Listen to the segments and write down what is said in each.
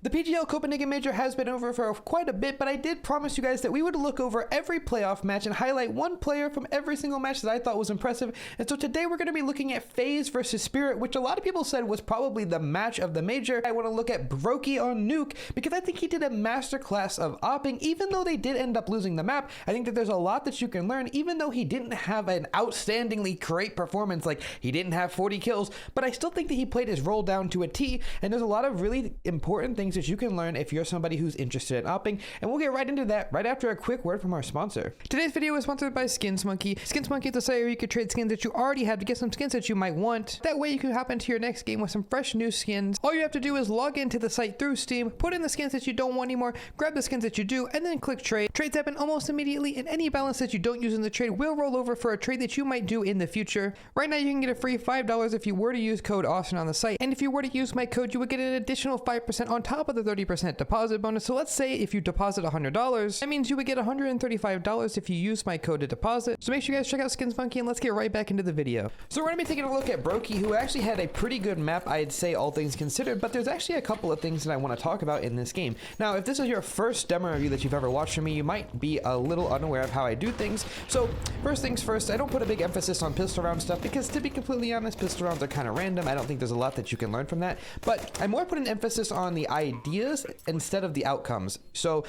The PGL Copenhagen Major has been over for quite a bit, but I did promise you guys that we would look over every playoff match and highlight one player from every single match that I thought was impressive. And so today we're going to be looking at FaZe versus Spirit, which a lot of people said was probably the match of the major. I want to look at BROKY on Nuke because I think he did a masterclass of opping. Even though they did end up losing the map, I think that there's a lot that you can learn, even though he didn't have an outstandingly great performance, like he didn't have 40 kills, but I still think that he played his role down to a T, and there's a lot of really important things that you can learn if you're somebody who's interested in opping, and we'll get right into that right after a quick word from our sponsor. Today's video is sponsored by SkinsMonkey. SkinsMonkey is a site where you can trade skins that you already have to get some skins that you might want. That way you can hop into your next game with some fresh new skins. All you have to do is log into the site through Steam, put in the skins that you don't want anymore, grab the skins that you do, and then click trade. Trades happen almost immediately, and any balance that you don't use in the trade will roll over for a trade that you might do in the future. Right now you can get a free $5 if you were to use code Austin on the site, and if you were to use my code you would get an additional 5% on top of the 30% deposit bonus. So let's say if you deposit $100, that means you would get $135 if you use my code to deposit. So make sure you guys check out SkinsMonkey, and let's get right back into the video. So we're going to be taking a look at BROKY, who actually had a pretty good map, I'd say, all things considered, but there's actually a couple of things that I want to talk about in this game. Now, if this is your first demo review that you've ever watched from me, you might be a little unaware of how I do things. So first things first, I don't put a big emphasis on pistol round stuff because, to be completely honest, pistol rounds are kind of random. I don't think there's a lot that you can learn from that, but I more put an emphasis on the ideas instead of the outcomes. So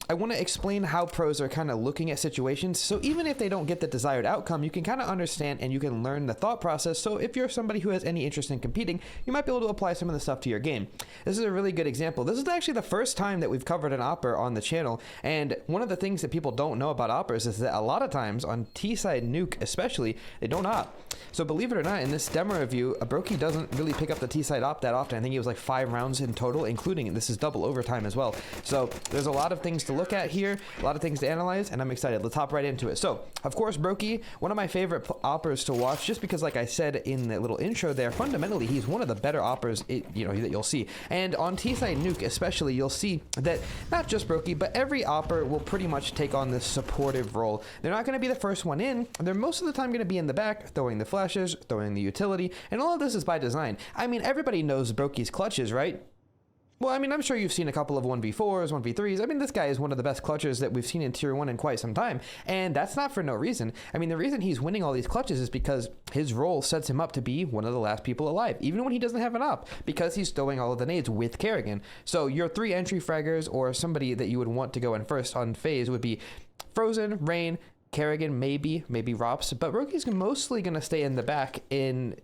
I want to explain how pros are kind of looking at situations, so even if they don't get the desired outcome, you can kind of understand and you can learn the thought process. So if you're somebody who has any interest in competing, you might be able to apply some of the stuff to your game. This is a really good example. This is actually the first time that we've covered an AWPER on the channel, and one of the things that people don't know about AWPERs is that a lot of times on T-side nuke especially, they don't op. So believe it or not, in this demo review, BROKY doesn't really pick up the T-side op that often. I think it was like 5 rounds in total, including this is double overtime as well. So there's a lot of things to look at here, a lot of things to analyze, and I'm excited. Let's hop right into it. So of course, BROKY, one of my favorite AWPERs to watch, just because, like I said in the little intro there, fundamentally he's one of the better AWPERs that you'll see. And on T-side nuke especially, you'll see that not just BROKY, but every AWPER will pretty much take on this supportive role. They're not going to be the first one in. They're most of the time going to be in the back, throwing the flashes, throwing the utility, and all of this is by design. I mean, everybody knows BROKY's clutches, right? Well, I mean, I'm sure you've seen a couple of 1v4s, 1v3s. I mean, this guy is one of the best clutchers that we've seen in Tier 1 in quite some time, and that's not for no reason. I mean, the reason he's winning all these clutches is because his role sets him up to be one of the last people alive, even when he doesn't have an op, because he's throwing all of the nades with Kerrigan. So your 3 entry fraggers, or somebody that you would want to go in first on FaZe, would be Frozen, Rain, Kerrigan, maybe Rops, but BROKY's mostly going to stay in the back in,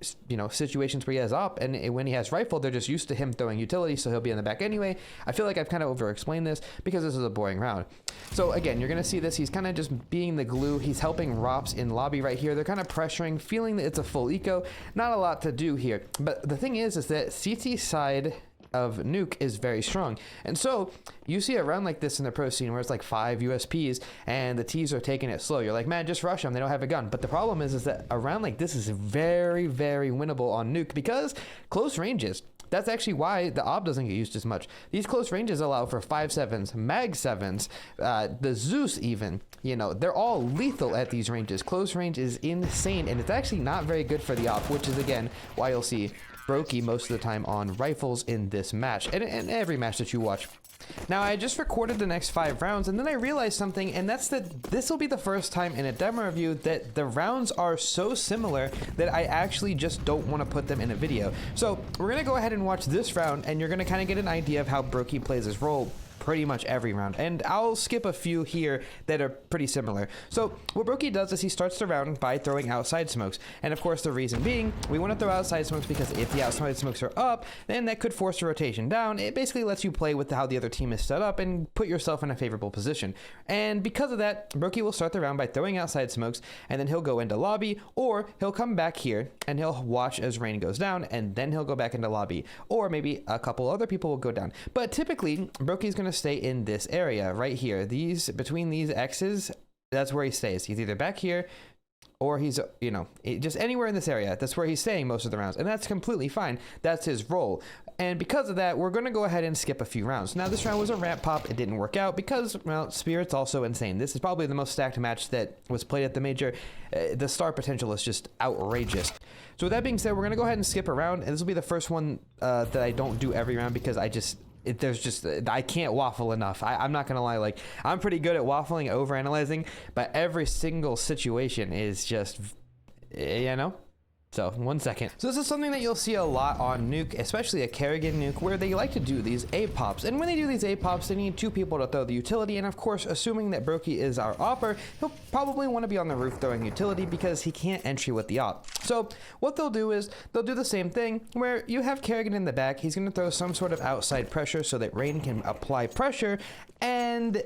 situations where he has op, and when he has rifle, they're just used to him throwing utility, so he'll be in the back anyway. I feel like I've kind of over-explained this because this is a boring round. So again, you're going to see this. He's kind of just being the glue. He's helping Rops in lobby right here. They're kind of pressuring, feeling that it's a full eco. Not a lot to do here, but the thing is that CT side of nuke is very strong, and so you see a round like this in the pro scene where it's like 5 USPs and the T's are taking it slow. You're like, man, just rush them, they don't have a gun. But the problem is that a round like this is very, very winnable on nuke because close ranges. That's actually why the op doesn't get used as much. These close ranges allow for 5.7s, mag 7s, the Zeus even. They're all lethal at these ranges. Close range is insane, and it's actually not very good for the op, which is again why you'll see BROKY most of the time on rifles in this match, and every match that you watch. Now, I just recorded the next 5 rounds, and then I realized something, and that's that this will be the first time in a demo review that the rounds are so similar that I actually just don't want to put them in a video. So we're going to go ahead and watch this round, and you're going to kind of get an idea of how BROKY plays his role pretty much every round, and I'll skip a few here that are pretty similar. So what BROKY does is he starts the round by throwing outside smokes, and of course the reason being we want to throw outside smokes because if the outside smokes are up, then that could force a rotation down. It basically lets you play with how the other team is set up and put yourself in a favorable position. And because of that, BROKY will start the round by throwing outside smokes, and then he'll go into lobby, or he'll come back here and he'll watch as rain goes down, and then he'll go back into lobby, or maybe a couple other people will go down. But typically BROKY's going to stay in this area right here. Between these X's, that's where he stays. He's either back here or he's, just anywhere in this area. That's where he's staying most of the rounds, and that's completely fine. That's his role. And because of that, we're going to go ahead and skip a few rounds. Now, this round was a ramp pop. It didn't work out because, well, Spirit's also insane. This is probably the most stacked match that was played at the major. The star potential is just outrageous. So with that being said, we're going to go ahead and skip a round, and this will be the first one that I don't do every round because there's just, I can't waffle enough. I'm not gonna lie, like, I'm pretty good at waffling, overanalyzing, but every single situation is just, you know. So, 1 second. So this is something that you'll see a lot on Nuke, especially a Kerrigan Nuke, where they like to do these AWPERs. And when they do these AWPERs, they need 2 people to throw the utility. And of course, assuming that BROKY is our AWPER, he'll probably want to be on the roof throwing utility because he can't entry with the AWP. So what they'll do is, they'll do the same thing, where you have Kerrigan in the back. He's going to throw some sort of outside pressure so that Rain can apply pressure. And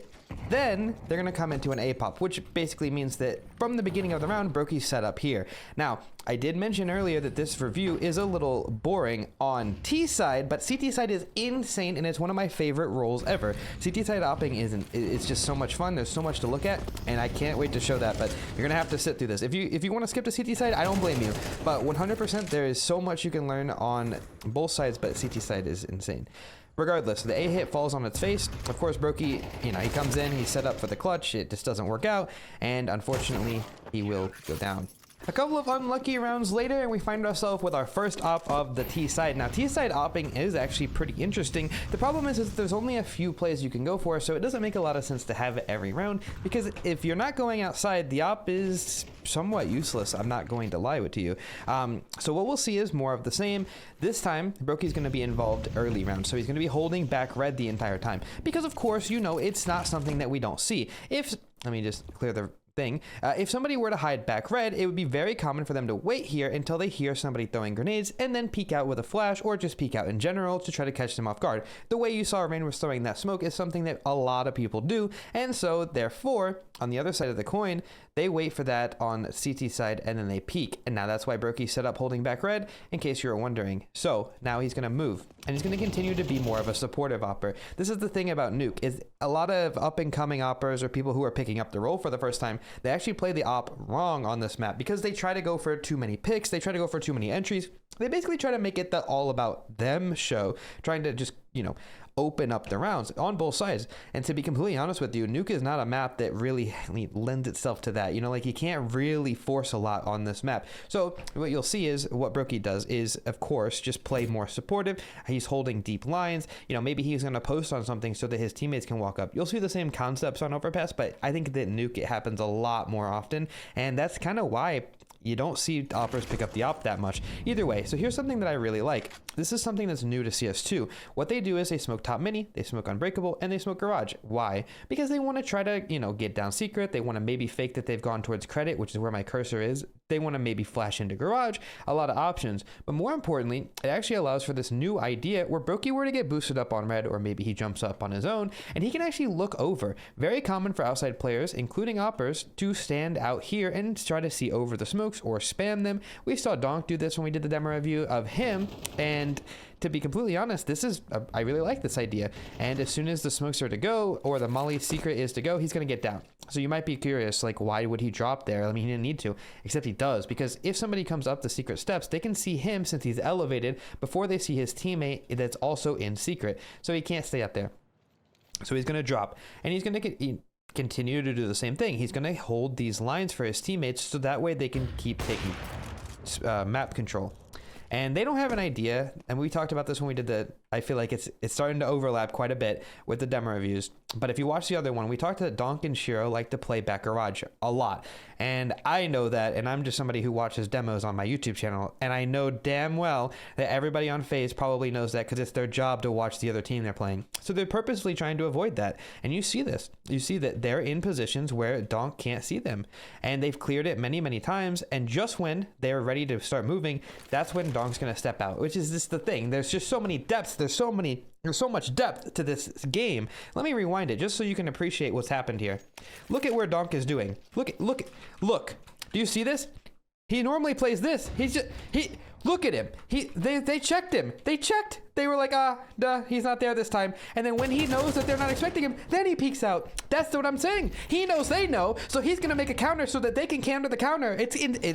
then they're going to come into an AWP, which basically means that from the beginning of the round, BROKY's set up here. Now, I did mention earlier that this review is a little boring on T-side, but CT-side is insane, and it's one of my favorite roles ever. CT-side AWPing it's just so much fun. There's so much to look at, and I can't wait to show that, but you're going to have to sit through this. If you want to skip to CT-side, I don't blame you, but 100% there is so much you can learn on both sides, but CT-side is insane. Regardless, the A hit falls on its face. Of course, BROKY, you know, he comes in, he's set up for the clutch. It just doesn't work out, and unfortunately, he will go down. A couple of unlucky rounds later, and we find ourselves with our first op of the T-side. Now, T-side opping is actually pretty interesting. The problem is there's only a few plays you can go for, so it doesn't make a lot of sense to have it every round, because if you're not going outside, the op is somewhat useless. I'm not going to lie to you. So what we'll see is more of the same. This time, BROKY's going to be involved early rounds, so he's going to be holding back red the entire time, because of course, you know, it's not something that we don't see. Let me just clear the thing. If somebody were to hide back red, it would be very common for them to wait here until they hear somebody throwing grenades and then peek out with a flash, or just peek out in general to try to catch them off guard. The way you saw Rain was throwing that smoke is something that a lot of people do, and so therefore on the other side of the coin, they wait for that on CT side and then they peek. And now that's why BROKY set up holding back red, in case you were wondering. So now he's going to move, and he's going to continue to be more of a supportive AWPER. This is the thing about Nuke, is a lot of up and coming AWPERs, or people who are picking up the role for the first time, they actually play the AWP wrong on this map, because they try to go for too many picks, they try to go for too many entries. They basically try to make it the all about them show, trying to just, you know, open up the rounds on both sides. And to be completely honest with you, Nuke is not a map that really lends itself to that. You know, like, you can't really force a lot on this map. So what you'll see is what BROKY does is, of course, just play more supportive. He's holding deep lines. You know, maybe he's going to post on something so that his teammates can walk up. You'll see the same concepts on Overpass, but I think that Nuke, it happens a lot more often. And that's kind of why you don't see AWPers pick up the AWP that much. Either way, so here's something that I really like. This is something that's new to CS2. What they do is they smoke top mini, they smoke unbreakable, and they smoke garage. Why? Because they want to try to, you know, get down secret. They want to maybe fake that they've gone towards credit, which is where my cursor is. They want to maybe flash into garage. A lot of options. But more importantly, it actually allows for this new idea where BROKY were to get boosted up on red, or maybe he jumps up on his own, and he can actually look over. Very common for outside players, including AWPers, to stand out here and try to see over the smokes or spam them. We saw Donk do this when we did the demo review of him, and to be completely honest, I really like this idea. And as soon as the smokes are to go, or the Molly secret is to go, he's going to get down. So you might be curious, like, why would he drop there? I mean, he didn't need to, except he does, because if somebody comes up the secret steps, they can see him since he's elevated before they see his teammate that's also in secret. So he can't stay up there. So he's going to drop, and he's going to continue to do the same thing. He's going to hold these lines for his teammates, so that way they can keep taking map control. And they don't have an idea, and we talked about this when we did I feel like it's starting to overlap quite a bit with the demo reviews. But if you watch the other one, we talked that Donk and Shiro like to play back garage a lot. And I know that, and I'm just somebody who watches demos on my YouTube channel, and I know damn well that everybody on FaZe probably knows that, because it's their job to watch the other team they're playing. So they're purposely trying to avoid that. And you see this. You see that they're in positions where Donk can't see them. And they've cleared it many, many times. And just when they're ready to start moving, that's when Donk's going to step out, which is just the thing. There's just so many depths. There's so much depth to this game. Let me rewind it just so you can appreciate what's happened here. Look at where Donk is doing. Look. Do you see this? He normally plays this. Look at him. They checked him. They were like, duh, he's not there this time. And then when he knows that they're not expecting him, then he peeks out. That's what I'm saying. He knows they know, so he's gonna make a counter so that they can counter the counter.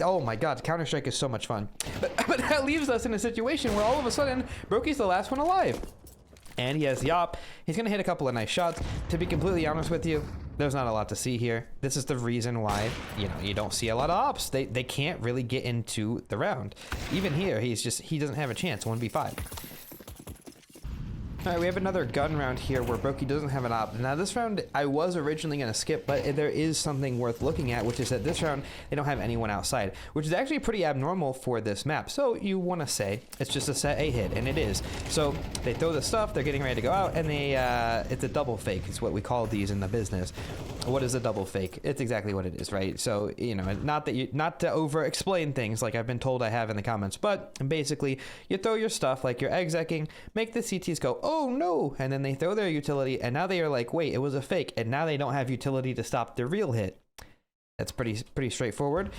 Oh my God, Counter-Strike is so much fun. But that leaves us in a situation where all of a sudden, BROKY's the last one alive. And he has the AWP. He's going to hit a couple of nice shots. To be completely honest with you, there's not a lot to see here. This is the reason why, you know, you don't see a lot of AWPs. They can't really get into the round. Even here, he doesn't have a chance, 1v5. All right, we have another gun round here where BROKY doesn't have an op. Now this round I was originally going to skip, but there is something worth looking at, which is that this round they don't have anyone outside, which is actually pretty abnormal for this map. So you want to say it's just a set A hit, and it is. So they throw the stuff, they're getting ready to go out, and they it's a double fake. It's what we call these in the business. What is a double fake? It's exactly what it is, right? So, you know, not to over explain things like I've been told I have in the comments, but basically you throw your stuff like you're execing, make the CTs go, oh no, and then they throw their utility, and now they are like, wait, it was a fake, and now they don't have utility to stop the real hit. That's pretty straightforward.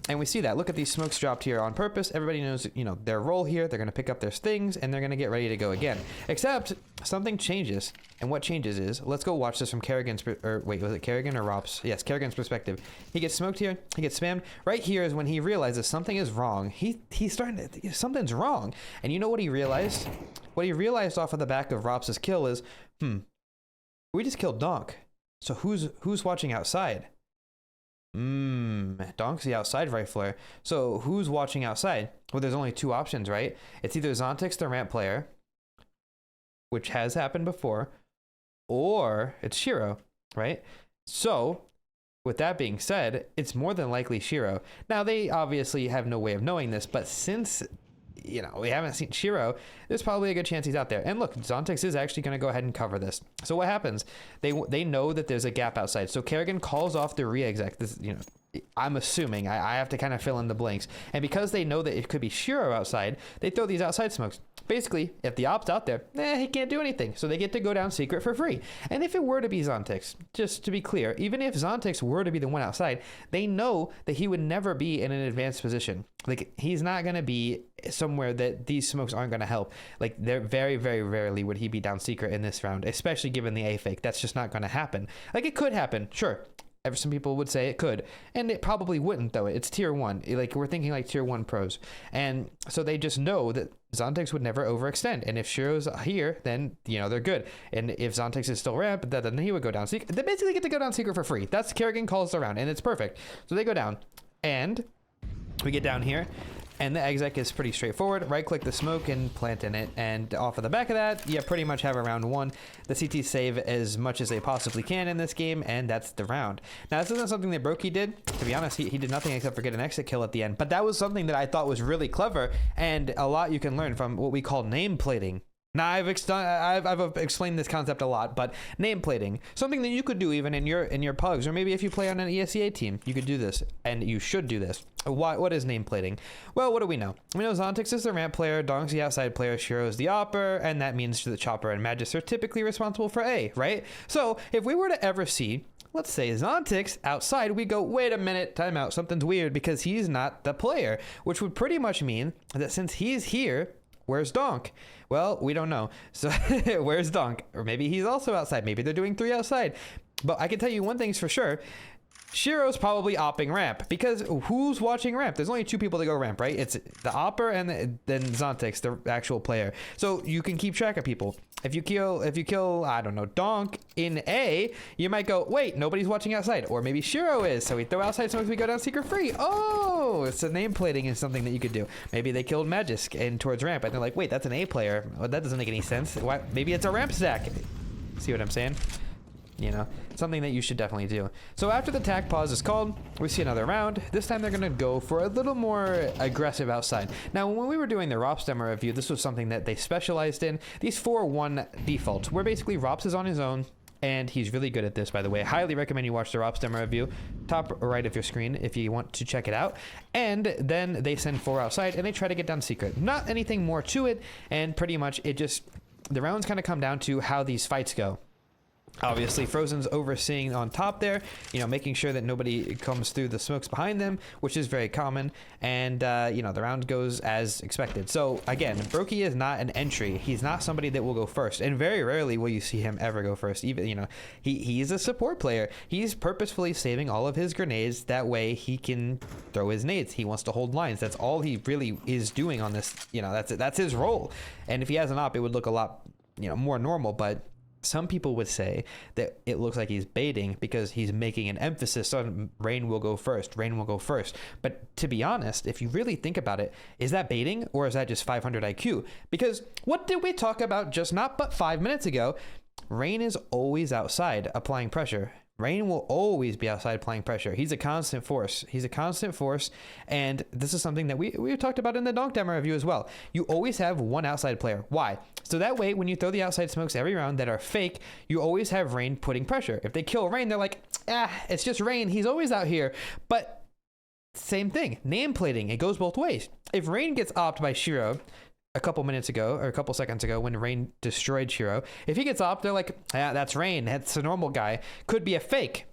And we see that. Look at these smokes dropped here on purpose. Everybody knows, you know, their role here. They're going to pick up their stings, and they're going to get ready to go again. Except something changes, and what changes is, let's go watch this from Kerrigan's, or wait, was it Kerrigan or Rops? Yes, Kerrigan's perspective. He gets smoked here. He gets spammed. Right here is when he realizes something is wrong. He's starting to, something's wrong. And you know what he realized? What he realized off of the back of Rops' kill is, we just killed Donk. So who's watching outside? Donk's the outside rifler. So who's watching outside? Well, there's only two options, right? It's either Zontix, the ramp player, which has happened before, or it's Shiro, right? So with that being said, it's more than likely Shiro. Now they obviously have no way of knowing this, but since, you know, we haven't seen Shiro, there's probably a good chance he's out there. And look, Zontix is actually going to go ahead and cover this. So what happens? They know that there's a gap outside. So Kerrigan calls off the re-exec. This, you know, I'm assuming. I have to kind of fill in the blanks. And because they know that it could be Shiro outside, they throw these outside smokes. Basically, if the op's out there, he can't do anything. So they get to go down secret for free. And if it were to be Zontix, just to be clear, even if Zontix were to be the one outside, they know that he would never be in an advanced position. Like, he's not going to be somewhere that these smokes aren't going to help. Like, they're very, very rarely would he be down secret in this round, especially given the A fake. That's just not going to happen. Like, it could happen, sure. Some people would say it could, and it probably wouldn't, though. It's tier 1. Like, we're thinking like tier 1 pros. And so they just know that Zontix would never overextend. And if Shiro's here, then, you know, they're good. And if Zontix is still ramp, then he would go down secret. They basically get to go down secret for free. That's Kerrigan calls around, and it's perfect. So they go down, and we get down here. And the exec is pretty straightforward. Right click the smoke and plant in it. And off of the back of that, you pretty much have a round 1. The CTs save as much as they possibly can in this game, and that's the round. Now, this isn't something that BROKY did. To be honest, he did nothing except for get an exit kill at the end. But that was something that I thought was really clever, and a lot you can learn from what we call name plating. Now, I've explained this concept a lot, but name plating, something that you could do even in your pugs, or maybe if you play on an ESEA team, you could do this, and you should do this. What is name plating? Well, what do we know? We know Zontix is the ramp player, Donk's the outside player, Shiro is the AWPER, and that means the Chopper and Magus are typically responsible for A, right? So if we were to ever see, let's say Zontix outside, we go, wait a minute, time out, something's weird because he's not the player, which would pretty much mean that since he's here, where's Donk? Well, we don't know. So where's Donk? Or maybe he's also outside. Maybe they're doing 3 outside. But I can tell you one thing's for sure. Shiro's probably opping ramp, because who's watching ramp? There's only 2 people to go ramp, right? It's the AWPER and then Zontix, the actual player. So you can keep track of people. If you kill, I don't know, Donk in A, you might go, wait, nobody's watching outside. Or maybe Shiro is, so we throw outside smokes, we go down secret free. Oh, so name plating is something that you could do. Maybe they killed Magisk and towards ramp, and they're like, wait, that's an A player. Well, that doesn't make any sense. Why? Maybe it's a ramp stack. See what I'm saying? You know, something that you should definitely do. So after the tac pause is called, we see another round. This time they're going to go for a little more aggressive outside. Now, when we were doing the Rops demo review, this was something that they specialized in. These 4-1 defaults, where basically Rops is on his own, and he's really good at this, by the way. I highly recommend you watch the Rops demo review, top right of your screen, if you want to check it out. And then they send 4 outside, and they try to get down secret. Not anything more to it, and pretty much it just, the rounds kind of come down to how these fights go. Obviously, Frozen's overseeing on top there, you know, making sure that nobody comes through the smokes behind them, which is very common. And, you know, the round goes as expected. So, again, BROKY is not an entry. He's not somebody that will go first. And very rarely will you see him ever go first. Even, you know, he's a support player. He's purposefully saving all of his grenades. That way he can throw his nades. He wants to hold lines. That's all he really is doing on this. You know, that's his role. And if he has an op, it would look a lot, you know, more normal. But Some people would say that it looks like he's baiting because he's making an emphasis on Rain will go first, Rain will go first. But to be honest, if you really think about it, is that baiting or is that just 500 IQ? Because what did we talk about just not but 5 minutes ago? Rain is always outside applying pressure. Rain will always be outside applying pressure. He's a constant force. He's a constant force. And this is something that we talked about in the Donk demo review as well. You always have one outside player. Why? So that way, when you throw the outside smokes every round that are fake, you always have Rain putting pressure. If they kill Rain, they're like, it's just Rain. He's always out here. But same thing, nameplating. It goes both ways. If Rain gets opped by Shiro a couple minutes ago or a couple seconds ago when Rain destroyed Shiro, if he gets opped, they're like, that's Rain. That's a normal guy. Could be a fake.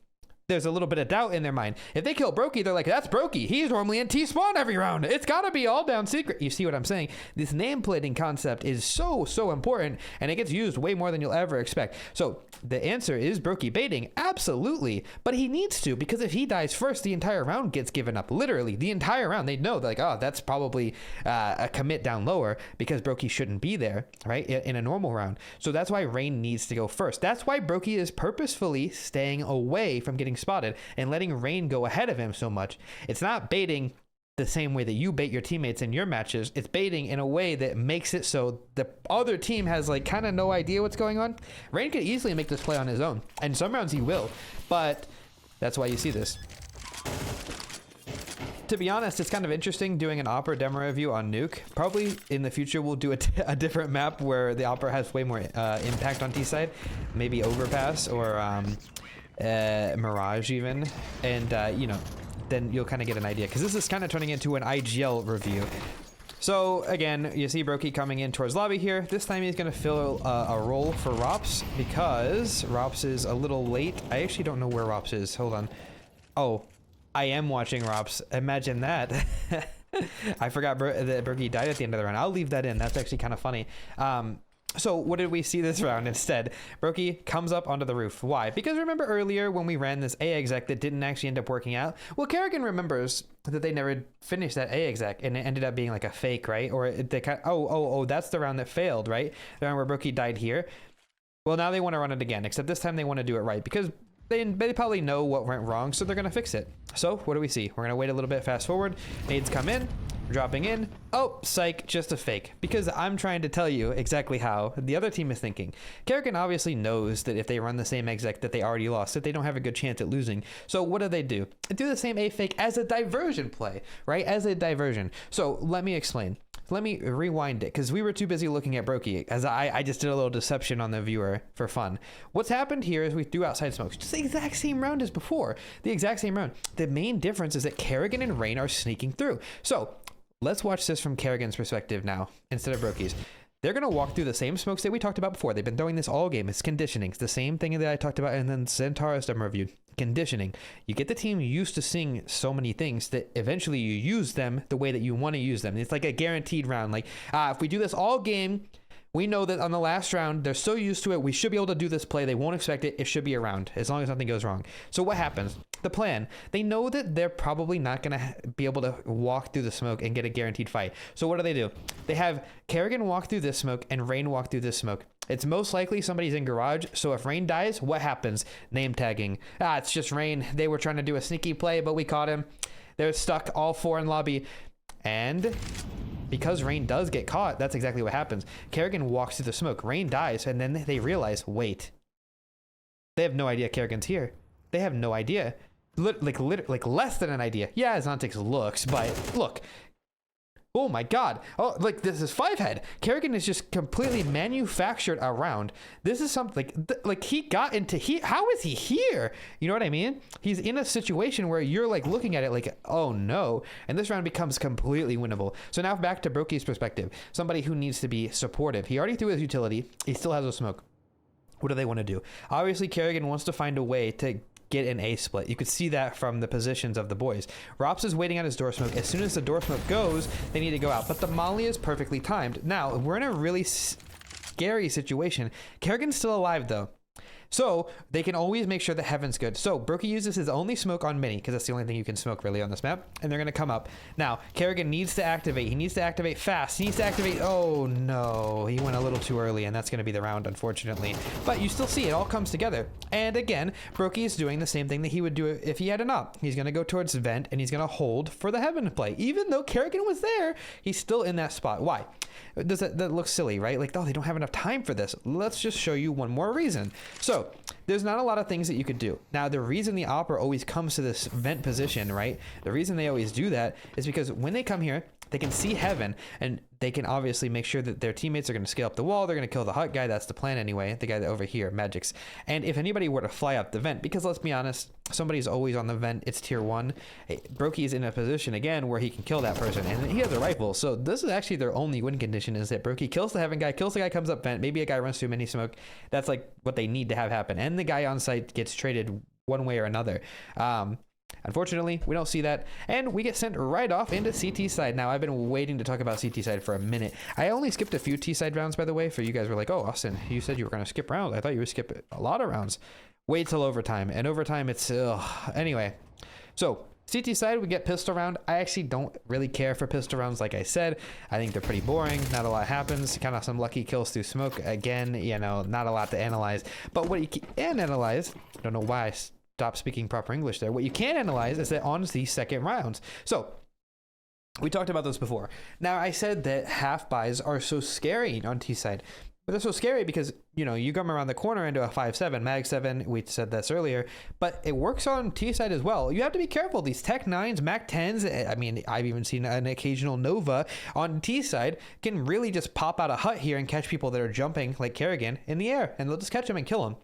There's a little bit of doubt in their mind. If they kill BROKY, they're like, that's BROKY. He's normally in T-spawn every round. It's got to be all down secret. You see what I'm saying? This nameplating concept is so important, and it gets used way more than you'll ever expect. So the answer is BROKY baiting. Absolutely. But he needs to, because if he dies first, the entire round gets given up. Literally, the entire round. They know, like, oh, that's probably a commit down lower because BROKY shouldn't be there, right, in a normal round. So that's why Rain needs to go first. That's why BROKY is purposefully staying away from getting spotted and letting Rain go ahead of him so much. It's not baiting the same way that you bait your teammates in your matches. It's baiting in a way that makes it so the other team has like kind of no idea what's going on. Rain could easily make this play on his own, and some rounds he will, but that's why you see this. To be honest, it's kind of interesting doing an AWPER demo review on Nuke. Probably in the future we'll do a different map where the AWPER has way more impact on T-side, maybe Overpass or Mirage even, and you know, then you'll kind of get an idea, because this is kind of turning into an IGL review. So again, you see BROKY coming in towards lobby here. This time he's going to fill a role for Rops because Rops is a little late. I actually don't know where Rops is. Hold on. Oh, I am watching Rops. Imagine that. I forgot that BROKY died at the end of the round. I'll leave that in. That's actually kind of funny. So what did we see this round instead? BROKY comes up onto the roof. Why? Because remember earlier when we ran this A exec that didn't actually end up working out? Well, Kerrigan remembers that they never finished that A exec and it ended up being like a fake, right? Or they kind of, that's the round that failed, right? The round where BROKY died here. Well, now they want to run it again, except this time they want to do it right because they probably know what went wrong, so they're going to fix it. So what do we see? We're going to wait a little bit, fast forward. Nades come in, dropping in. Oh, psych, just a fake. Because I'm trying to tell you exactly how the other team is thinking. Kerrigan obviously knows that if they run the same exec that they already lost, that they don't have a good chance at losing. So what do? They do the same A fake as a diversion play, right? As a diversion. So let me explain. Let me rewind it, because we were too busy looking at BROKY, as I just did a little deception on the viewer for fun. What's happened here is we threw outside smokes. Just the exact same round as before. The exact same round. The main difference is that Kerrigan and Rain are sneaking through. So let's watch this from Kerrigan's perspective now, instead of BROKY's. They're going to walk through the same smokes that we talked about before. They've been throwing this all game. It's conditioning. It's the same thing that I talked about in the Centaurus demo review. Conditioning. You get the team used to seeing so many things that eventually you use them the way that you want to use them. It's like a guaranteed round. Like, if we do this all game, we know that on the last round, they're so used to it, we should be able to do this play. They won't expect it. It should be a round, as long as nothing goes wrong. So what happens? The plan. They know that they're probably not going to be able to walk through the smoke and get a guaranteed fight. So what do? They have Kerrigan walk through this smoke and Rain walk through this smoke. It's most likely somebody's in garage. So if Rain dies, what happens? Name tagging. It's just Rain. They were trying to do a sneaky play, but we caught him. They're stuck all four in lobby. And because Rain does get caught, that's exactly what happens. Kerrigan walks through the smoke. Rain dies, and then they realize, wait. They have no idea Kerrigan's here. They have no idea. Like less than an idea. Yeah, Zontix looks, but look. Oh my god. Oh, like this is 5-head. Kerrigan is just completely manufactured around. This is something like he got into how is he here? You know what I mean? He's in a situation where you're like looking at it like, oh no. And this round becomes completely winnable. So now back to BROKY's perspective. Somebody who needs to be supportive. He already threw his utility. He still has a smoke. What do they want to do? Obviously, Kerrigan wants to find a way to get an A split. You could see that from the positions of the boys. Rops is waiting on his door smoke. As soon as the door smoke goes, they need to go out. But the molly is perfectly timed. Now, we're in a really scary situation. Kerrigan's still alive, though. So they can always make sure that heaven's good. So BROKY uses his only smoke on mini, because that's the only thing you can smoke really on this map, and they're going to come up. Now, Kerrigan needs to activate. He needs to activate fast. He needs to activate. Oh, no. He went a little too early, and that's going to be the round, unfortunately. But you still see it all comes together. And again, BROKY is doing the same thing that he would do if he had an op. He's going to go towards vent, and he's going to hold for the heaven play. Even though Kerrigan was there, he's still in that spot. Why? That looks silly, right? Like, oh, they don't have enough time for this. Let's just show you one more reason. So there's not a lot of things that you could do. Now, the reason the AWPER always comes to this vent position, right? The reason they always do that is because when they come here, they can see heaven, and they can obviously make sure that their teammates are going to scale up the wall. They're going to kill the hut guy. That's the plan anyway. The guy over here, Magic's. And if anybody were to fly up the vent, because let's be honest, somebody's always on the vent. It's tier 1. BROKY is in a position again where he can kill that person, and he has a rifle. So this is actually their only win condition, is that BROKY kills the heaven guy, kills the guy, comes up vent. Maybe a guy runs through mini smoke. That's like what they need to have happen. And the guy on site gets traded one way or another. Unfortunately, we don't see that, and we get sent right off into CT side. Now, I've been waiting to talk about CT side for a minute. I only skipped a few T side rounds, by the way, for you guys were like, oh, Austin, you said you were going to skip rounds. I thought you would skip a lot of rounds. Wait till overtime, and overtime, it's, anyway. So, CT side, we get pistol round. I actually don't really care for pistol rounds, like I said. I think they're pretty boring. Not a lot happens. Kind of some lucky kills through smoke. Again, you know, not a lot to analyze. But what you can analyze, I don't know why I stopped speaking proper English there. What you can analyze is that on the second rounds. So, we talked about this before. Now, I said that half buys are so scary on T side. But they're so scary because, you know, you come around the corner into a 5.7, mag 7, we said this earlier, but it works on T side as well. You have to be careful. These Tech 9s, Mac 10s, I mean, I've even seen an occasional Nova on T side can really just pop out a hut here and catch people that are jumping, like Kerrigan, in the air, and they'll just catch them and kill them.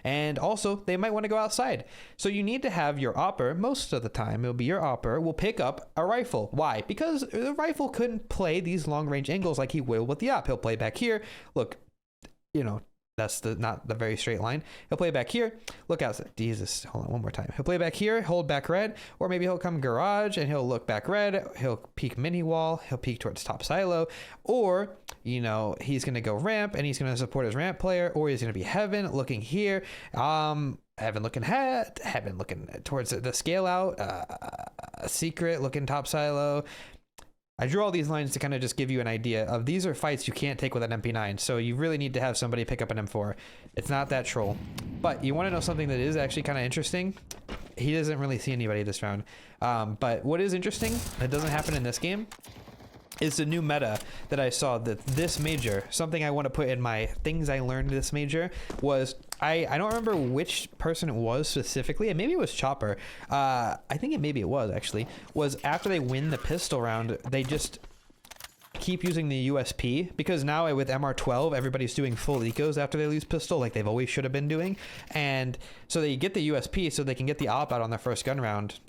And also, they might want to go outside. So you need to have your AWPER, most of the time, it'll be your AWPER, will pick up a rifle. Why? Because the rifle couldn't play these long-range angles like he will with the AWP. He'll play back here. Look, you know, that's not the very straight line. He'll play back here. Look out. Jesus, hold on one more time. He'll play back here, hold back red, or maybe he'll come garage and he'll look back red. He'll peek mini wall. He'll peek towards top silo, or, you know, he's going to go ramp and he's going to support his ramp player, or he's going to be heaven looking here. Heaven looking heaven looking towards the scale out, secret looking top silo. I drew all these lines to kind of just give you an idea of these are fights you can't take with an MP9, so you really need to have somebody pick up an M4. It's not that troll. But you want to know something that is actually kind of interesting? He doesn't really see anybody this round. But what is interesting that doesn't happen in this game is the new meta that I saw, that this major, something I want to put in my things I learned this major was, I don't remember which person it was specifically, and maybe it was Chopper. I think maybe it was actually, was after they win the pistol round, they just keep using the USP, because now with MR12 everybody's doing full ecos after they lose pistol, like they've always should have been doing, and so they get the USP so they can get the op out on their first gun round.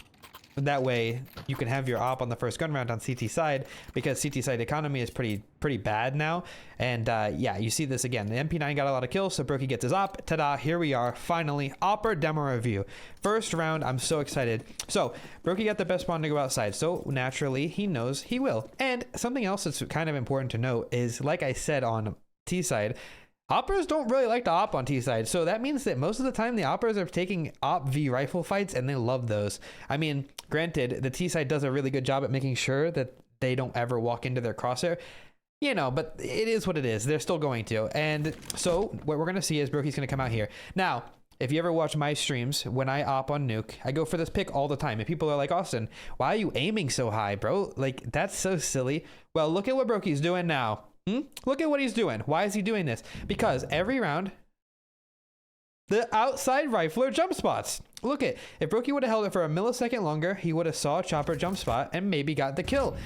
That way you can have your op on the first gun round on CT side, because CT side economy is pretty bad now. And yeah, you see this again. The MP9 got a lot of kills, so BROKY gets his op. Ta-da, here we are, finally. AWPER demo review. First round, I'm so excited. So, BROKY got the best spawn to go outside, so naturally, he knows he will. And something else that's kind of important to note is, like I said on T side, AWPERs don't really like to op on T side, so that means that most of the time the AWPERs are taking op v rifle fights, and they love those. I mean, granted, the T side does a really good job at making sure that they don't ever walk into their crosshair, you know, but it is what it is. They're still going to. And so what we're going to see is BROKY's going to come out here. Now, if you ever watch my streams, when I op on nuke, I go for this pick all the time. And people are like, Austin, why are you aiming so high, bro? Like, that's so silly. Well, look at what BROKY's doing now. Look at what he's doing. Why is he doing this? Because every round, the outside rifler jump spots. Look at, if BROKY would have held it for a millisecond longer, he would have saw Chopper jump spot and maybe got the kill.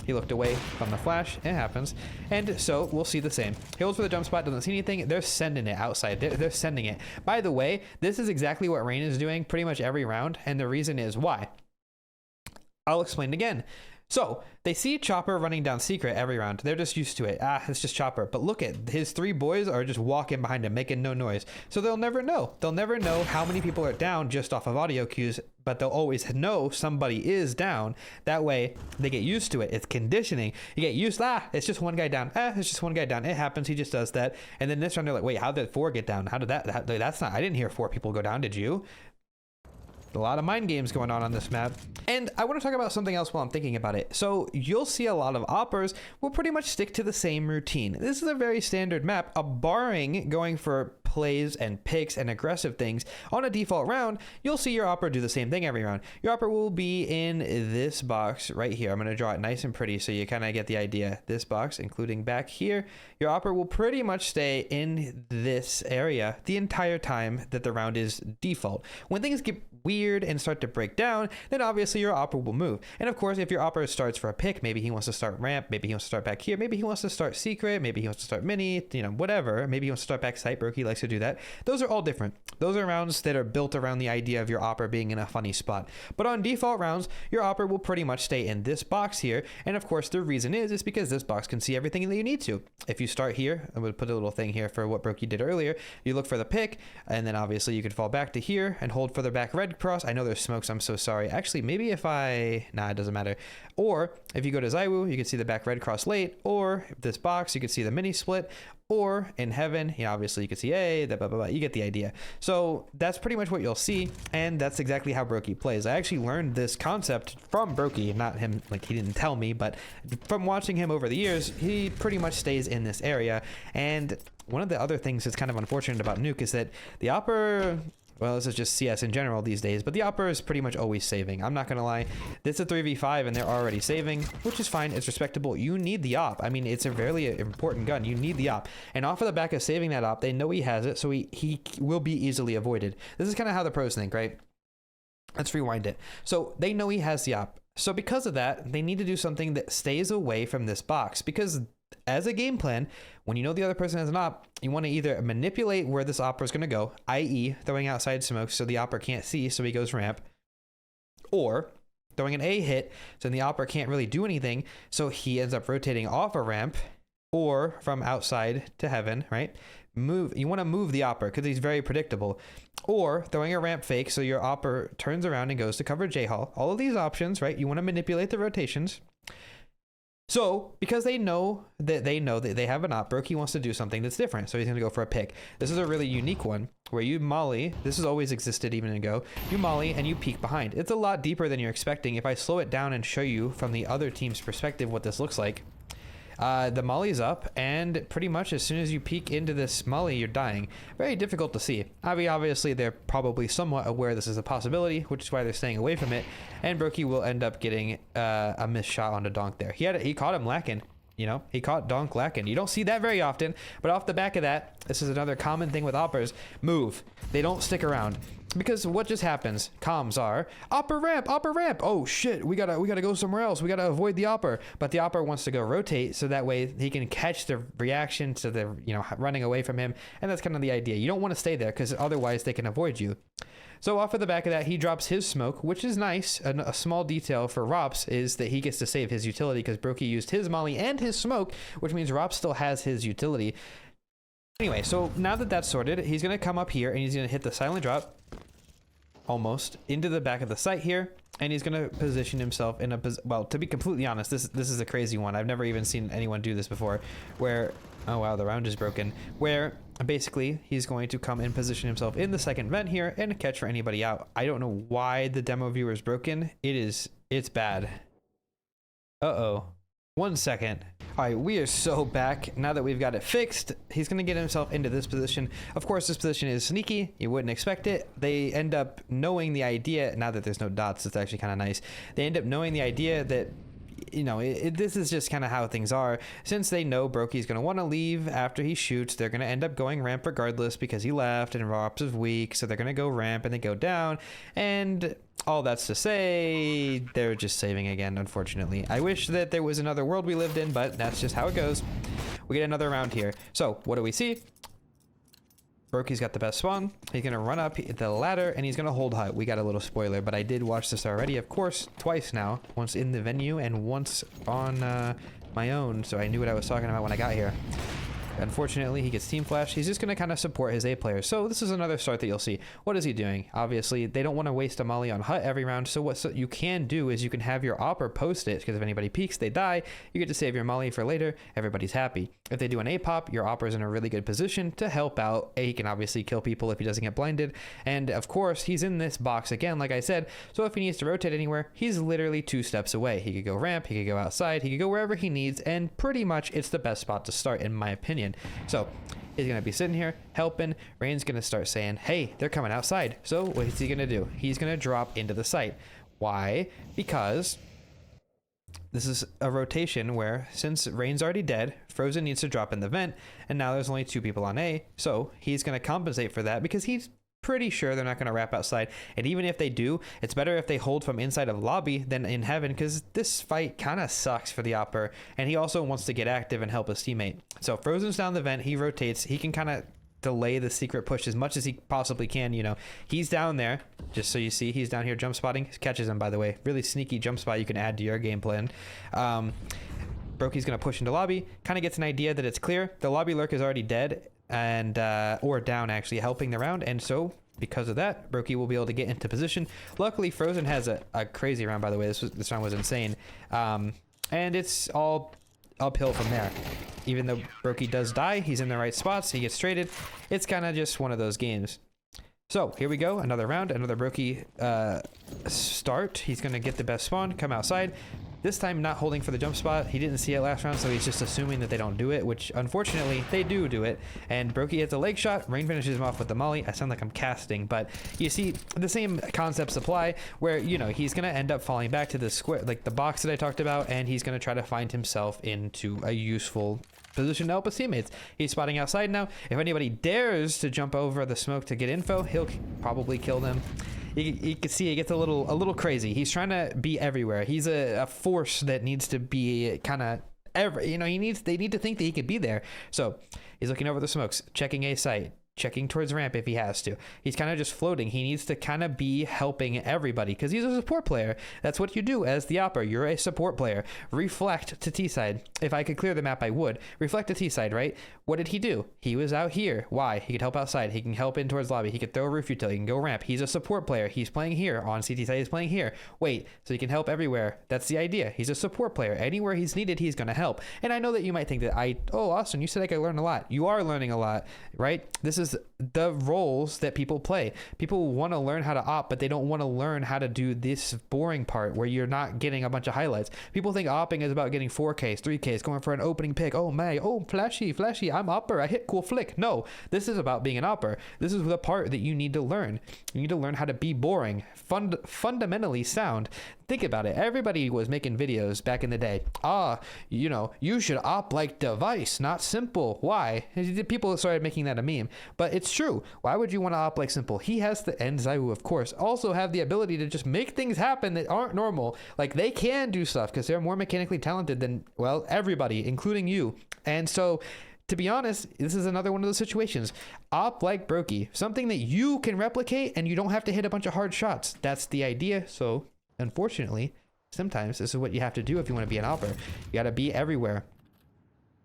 He looked away from the flash. It happens. And so we'll see the same. He holds for the jump spot, doesn't see anything. They're sending it outside. They're sending it. By the way, this is exactly what Rain is doing pretty much every round. And the reason is why. I'll explain again. So they see Chopper running down secret every round. They're just used to it. Ah, it's just Chopper. But look at his 3 boys are just walking behind him, making no noise. So they'll never know. They'll never know how many people are down just off of audio cues, but they'll always know somebody is down. That way they get used to it. It's conditioning. You get used, it's just one guy down. It's just one guy down. It happens. He just does that. And then this round they're like, wait, how did 4 get down? How did that's not, I didn't hear 4 people go down. Did you? A lot of mind games going on this map. And I want to talk about something else while I'm thinking about it. So you'll see a lot of AWPers will pretty much stick to the same routine. This is a very standard map, barring going for plays and picks and aggressive things. On a default round, you'll see your AWPer do the same thing every round. Your AWPer will be in this box right here. I'm going to draw it nice and pretty so you kind of get the idea. This box, including back here, your AWPer will pretty much stay in this area the entire time that the round is default. When things get weird and start to break down, then obviously your AWPer will move. And of course, if your AWPer starts for a pick, maybe he wants to start ramp, maybe he wants to start back here, maybe he wants to start secret, maybe he wants to start mini, you know, whatever. Maybe he wants to start back site. BROKY likes to do that. Those are all different. Those are rounds that are built around the idea of your AWPer being in a funny spot. But on default rounds, your AWPer will pretty much stay in this box here. And of course, the reason is because this box can see everything that you need to. If you start here, I'm going to put a little thing here for what BROKY did earlier. You look for the pick, and then obviously you could fall back to here and hold for the back red cross. I know there's smokes. I'm so sorry. Actually, maybe if it doesn't matter. Or if you go to ZYWOO, you can see the back red cross late, or this box, you can see the mini split, or in heaven, you know, obviously you can see, hey, blah, blah, blah. You get the idea. So that's pretty much what you'll see. And that's exactly how BROKY plays. I actually learned this concept from BROKY, not him, like he didn't tell me, but from watching him over the years, he pretty much stays in this area. And one of the other things that's kind of unfortunate about Nuke is that the AWPer, well, this is just CS in general these days, but the AWPer is pretty much always saving. I'm not going to lie. This is a 3v5 and they're already saving, which is fine. It's respectable. You need the AWP. I mean, it's a very important gun. You need the AWP. And off of the back of saving that AWP, they know he has it, so he will be easily avoided. This is kind of how the pros think, right? Let's rewind it. So they know he has the AWP. So because of that, they need to do something that stays away from this box, because as a game plan, when you know the other person has an AWP, you want to either manipulate where this AWPer is going to go, i.e. throwing outside smoke so the AWPer can't see, so he goes ramp, or throwing an A hit so the AWPer can't really do anything, so he ends up rotating off a ramp, or from outside to heaven, right? You want to move the AWPer because he's very predictable, or throwing a ramp fake so your AWPer turns around and goes to cover J-Hall. All of these options, right? You want to manipulate the rotations. So, because they know that they have an AWP, BROKY wants to do something that's different. So he's going to go for a pick. This is a really unique one where you molly. This has always existed even in Go. You molly and you peek behind. It's a lot deeper than you're expecting. If I slow it down and show you from the other team's perspective what this looks like, the molly's up, and pretty much as soon as you peek into this molly, you're dying. Very difficult to see. I mean, obviously, they're probably somewhat aware this is a possibility, which is why they're staying away from it. And BROKY will end up getting a missed shot onto Donk there. He caught him lacking. You know, he caught Donk lacking. You don't see that very often, but off the back of that, this is another common thing with AWPers. Move. They don't stick around. Because what just happens? Comms are AWPer ramp. Oh shit, we gotta go somewhere else. We gotta avoid the AWPer. But the AWPer wants to go rotate so that way he can catch the reaction to the, you know, running away from him. And that's kind of the idea. You don't want to stay there because otherwise they can avoid you. So off of the back of that, he drops his smoke, which is nice. A small detail for Rops is that he gets to save his utility because BROKY used his molly and his smoke, which means Rops still has his utility. Anyway, so now that that's sorted, he's going to come up here and he's going to hit the silent drop almost into the back of the site here. And he's going to position himself in a, well, to be completely honest, this is a crazy one. I've never even seen anyone do this before where, oh wow, the round is broken, where basically he's going to come and position himself in the second vent here and catch for anybody out. I don't know why the demo viewer is broken. It's bad. Uh-oh. 1 second. All right, we are so back. Now that we've got it fixed, he's going to get himself into this position. Of course, this position is sneaky. You wouldn't expect it. They end up knowing the idea. Now that there's no dots, it's actually kind of nice. They end up knowing the idea that, you know, this is just kind of how things are. Since they know BROKY's going to want to leave after he shoots, they're going to end up going ramp regardless because he left and Rops is weak. So they're going to go ramp and they go down. And all that's to say, they're just saving again, unfortunately. I wish that there was another world we lived in, but that's just how it goes. We get another round here. So what do we see? BROKY's got the best spawn. He's going to run up the ladder, and he's going to hold hut. We got a little spoiler, but I did watch this already, of course, twice now. Once in the venue and once on my own, so I knew what I was talking about when I got here. Unfortunately, he gets team flash. He's just going to kind of support his A players. So this is another start that you'll see. What is he doing? Obviously, they don't want to waste a molly on hut every round. So what you can do is you can have your AWPER post it, because if anybody peeks, they die. You get to save your molly for later. Everybody's happy. If they do an APOP, your AWPER is in a really good position to help out. He can obviously kill people if he doesn't get blinded. And of course, he's in this box again, like I said. So if he needs to rotate anywhere, he's literally 2 steps away. He could go ramp, he could go outside, he could go wherever he needs. And pretty much it's the best spot to start, in my opinion. So he's going to be sitting here helping. Rain's going to start saying, hey, they're coming outside. So what is he going to do? He's going to drop into the site. Why? Because this is a rotation where, since Rain's already dead, Frozen needs to drop in the vent, and now there's only 2 people on A. So he's going to compensate for that because he's pretty sure they're not going to wrap outside. And even if they do, it's better if they hold from inside of lobby than in heaven, because this fight kind of sucks for the AWPER, and he also wants to get active and help his teammate. So Frozen's down the vent, he rotates, he can kind of delay the secret push as much as he possibly can. You know, he's down there, just so you see, he's down here jump spotting. Catches him, by the way. Really sneaky jump spot you can add to your game plan. BROKY's going to push into lobby, kind of gets an idea that it's clear. The lobby lurk is already dead, and or down, actually, helping the round. And so because of that, BROKY will be able to get into position. Luckily, Frozen has a crazy round, by the way. This round was insane. And it's all uphill from there. Even though BROKY does die, he's in the right spots, he gets traded. It's kind of just one of those games. So here we go, another round, another BROKY start. He's going to get the best spawn, come outside. This time not holding for the jump spot. He didn't see it last round, so he's just assuming that they don't do it, which unfortunately they do it. And BROKY hits a leg shot. Rain finishes him off with the molly. I sound like I'm casting, but you see the same concepts apply where, you know, he's going to end up falling back to the square, like the box that I talked about, and he's going to try to find himself into a useful position to help his teammates. He's spotting outside now. If anybody dares to jump over the smoke to get info, he'll probably kill them. You can see it gets a little crazy. He's trying to be everywhere. He's a force that needs to be kind of you know, they need to think that he could be there. So he's looking over the smokes, checking A site, checking towards ramp if he has to. He's kind of just floating. He needs to kind of be helping everybody because he's a support player. That's what you do as the AWPER. You're a support player. Reflect to T-side. If I could clear the map, I would. Reflect to T-side, right? What did he do? He was out here. Why? He could help outside. He can help in towards lobby. He could throw a roof util. He can go ramp. He's a support player. He's playing here. On CT side, he's playing here. Wait, so he can help everywhere. That's the idea. He's a support player. Anywhere he's needed, he's going to help. And I know that you might think that oh, Austin, you said I could learn a lot. You are learning a lot, right? This is the roles that people play. People want to learn how to op, but they don't want to learn how to do this boring part where you're not getting a bunch of highlights. People think opping is about getting 4Ks, 3Ks, going for an opening pick. Oh my, oh flashy, I'm AWPER, I hit cool flick. No, this is about being an AWPER. This is the part that you need to learn. You need to learn how to be boring, fundamentally sound. Think about it. Everybody was making videos back in the day. You know, you should op like Device, not Simple. Why? People started making that a meme, but it's true. Why would you want to op like Simple? He has the, and ZYWOO, of course, also have the ability to just make things happen that aren't normal. Like, they can do stuff because they're more mechanically talented than, well, everybody, including you. And so, to be honest, this is another one of those situations. Op like BROKY, something that you can replicate and you don't have to hit a bunch of hard shots. That's the idea. So unfortunately, sometimes this is what you have to do if you want to be an AWPER. You got to be everywhere.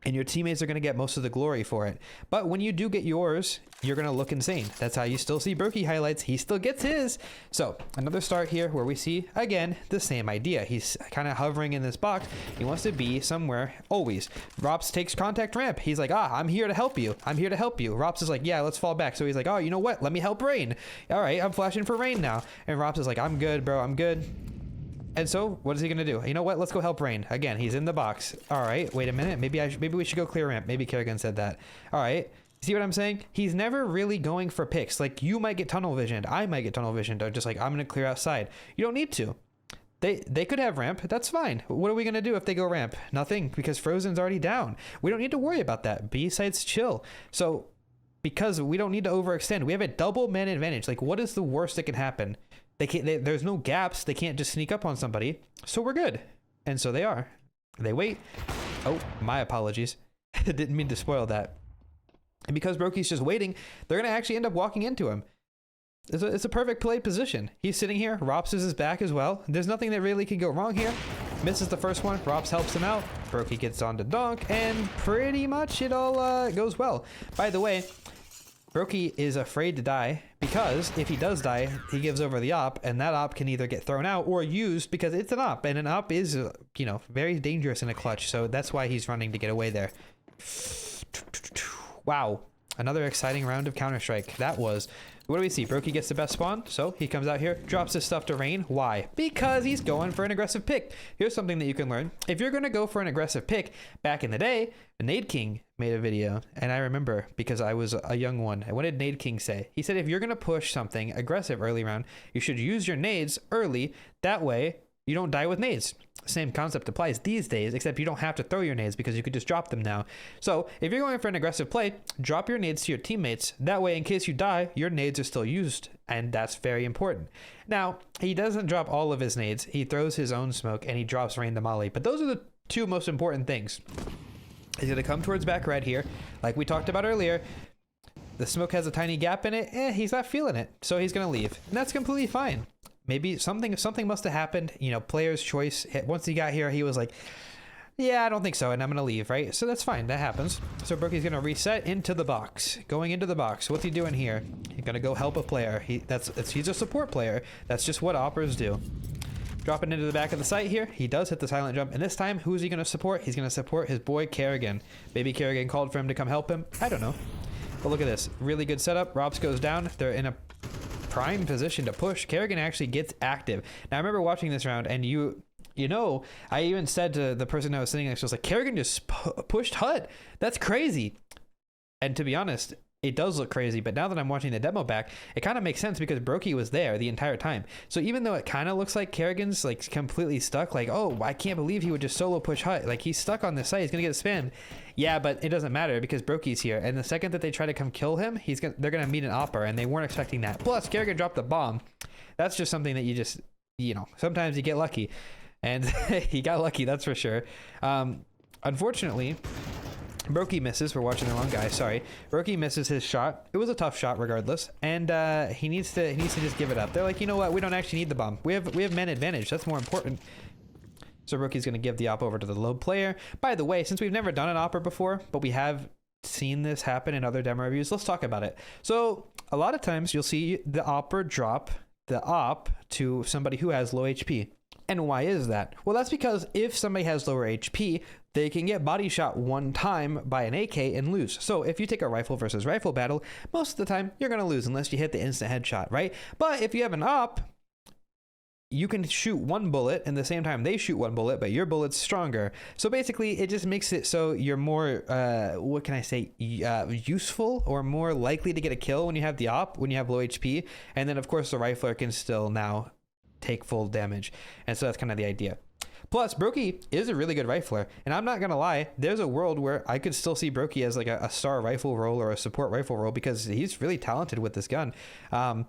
And your teammates are going to get most of the glory for it. But when you do get yours, you're going to look insane. That's how you still see BROKY highlights. He still gets his. So another start here where we see, again, the same idea. He's kind of hovering in this box. He wants to be somewhere always. Rops takes contact ramp. He's like, I'm here to help you. I'm here to help you. Rops is like, yeah, let's fall back. So he's like, oh, you know what? Let me help Rain. All right, I'm flashing for Rain now. And Rops is like, I'm good, bro. I'm good. And so, what is he going to do? You know what? Let's go help Rain. Again, he's in the box. All right, wait a minute. Maybe we should go clear ramp. Maybe Kerrigan said that. All right. See what I'm saying? He's never really going for picks. Like, you might get tunnel visioned. I might get tunnel visioned. Or just like, I'm going to clear outside. You don't need to. They could have ramp. That's fine. What are we going to do if they go ramp? Nothing, because Frozen's already down. We don't need to worry about that. B side's chill. So, because we don't need to overextend. We have a double man advantage. Like, what is the worst that can happen? There's no gaps. They can't just sneak up on somebody. So we're good. And so they are. They wait. Oh, my apologies. Didn't mean to spoil that. And because BROKY's just waiting, they're going to actually end up walking into him. It's a perfect play position. He's sitting here. Rops is his back as well. There's nothing that really can go wrong here. Misses the first one. Rops helps him out. BROKY gets on to donk, and pretty much it all goes well. By the way, BROKY is afraid to die because if he does die, he gives over the AWP, and that AWP can either get thrown out or used because it's an AWP, and an AWP is, you know, very dangerous in a clutch. So that's why he's running to get away there. Wow. Another exciting round of Counter-Strike. That was... What do we see? BROKY gets the best spawn, so he comes out here, drops his stuff to rain. Why? Because he's going for an aggressive pick. Here's something that you can learn. If you're going to go for an aggressive pick, back in the day, Nade King made a video, and I remember because I was a young one. And what did Nade King say? He said if you're going to push something aggressive early round, you should use your nades early. That way, you don't die with nades. Same concept applies these days, except you don't have to throw your nades because you could just drop them now. So if you're going for an aggressive play, drop your nades to your teammates. That way, in case you die, your nades are still used, and that's very important. Now, he doesn't drop all of his nades. He throws his own smoke, and he drops rain to molly. But those are the two most important things. He's going to come towards back red here. Like we talked about earlier, the smoke has a tiny gap in it. He's not feeling it, so he's going to leave. And that's completely fine. Maybe something must have happened, you know, player's choice. Once he got here, he was like, yeah, I don't think so, and I'm going to leave, right? So that's fine. That happens. So BROKY's going to reset into the box. Going into the box. What's he doing here? He's going to go help a player. He's a support player. That's just what AWPers do. Dropping into the back of the site here. He does hit the silent jump, and this time, who's he going to support? He's going to support his boy Kerrigan. Baby Kerrigan called for him to come help him. I don't know. But look at this. Really good setup. Robs goes down. They're in a prime position to push. Kerrigan actually gets active. Now I remember watching this round, and you know, I even said to the person I was sitting next to, I was like, Kerrigan just pushed HUD. That's crazy. And to be honest, it does look crazy, but now that I'm watching the demo back, it kind of makes sense because BROKY was there the entire time. So even though it kind of looks like Kerrigan's like completely stuck, like, oh, I can't believe he would just solo push HUD. Like, he's stuck on this site. He's gonna get spammed. Yeah, but it doesn't matter because BROKY's here, and the second that they try to come kill him, they're gonna meet an AWPER, and they weren't expecting that. Plus, Kerrigan dropped the bomb. That's just something that you just, you know, sometimes you get lucky, and he got lucky, that's for sure. Unfortunately, BROKY misses. We're watching the wrong guy. Sorry. BROKY misses his shot. It was a tough shot regardless, and he needs to just give it up. They're like, you know what? We don't actually need the bomb. We have man advantage. That's more important. So BROKY's going to give the AWP over to the low player. By the way, since we've never done an AWPER before, but we have seen this happen in other demo reviews, let's talk about it. So a lot of times you'll see the AWPER drop the AWP to somebody who has low HP. And why is that? Well, that's because if somebody has lower HP, they can get body shot one time by an AK and lose. So if you take a rifle versus rifle battle, most of the time you're going to lose unless you hit the instant headshot, right? But if you have an AWP, you can shoot one bullet and the same time they shoot one bullet, but your bullet's stronger. So basically it just makes it so you're more, what can I say, useful or more likely to get a kill when you have the AWP, when you have low HP. And then of course the rifler can still now take full damage. And so that's kind of the idea. Plus, BROKY is a really good rifler, and I'm not gonna lie, there's a world where I could still see BROKY as like a star rifle role or a support rifle role because he's really talented with this gun. But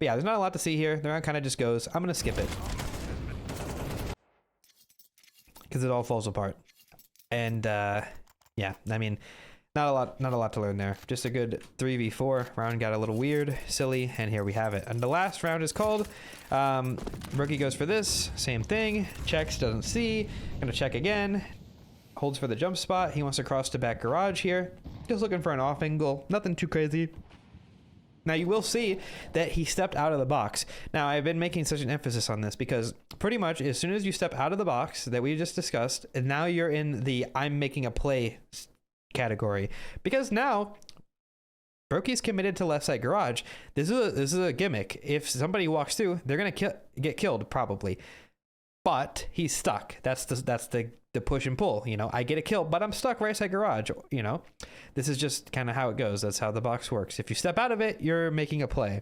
yeah, there's not a lot to see here. The round kind of just goes. I'm gonna skip it because it all falls apart. And yeah, I mean, not a lot to learn there. Just a good 3v4 round. Got a little weird, silly, and here we have it. And the last round is called. BROKY goes for this, same thing. Checks, doesn't see. Gonna check again. Holds for the jump spot. He wants to cross to back garage here. Just looking for an off angle. Nothing too crazy. Now you will see that he stepped out of the box. Now I've been making such an emphasis on this because pretty much as soon as you step out of the box that we just discussed, and now you're in the I'm making a play category, because now BROKY's committed to left side garage. This is a gimmick. If somebody walks through, they're gonna get killed probably, but he's stuck. That's the push and pull. You know, I get a kill, but I'm stuck right side garage. You know, this is just kind of how it goes. That's how the box works. If you step out of it, you're making a play.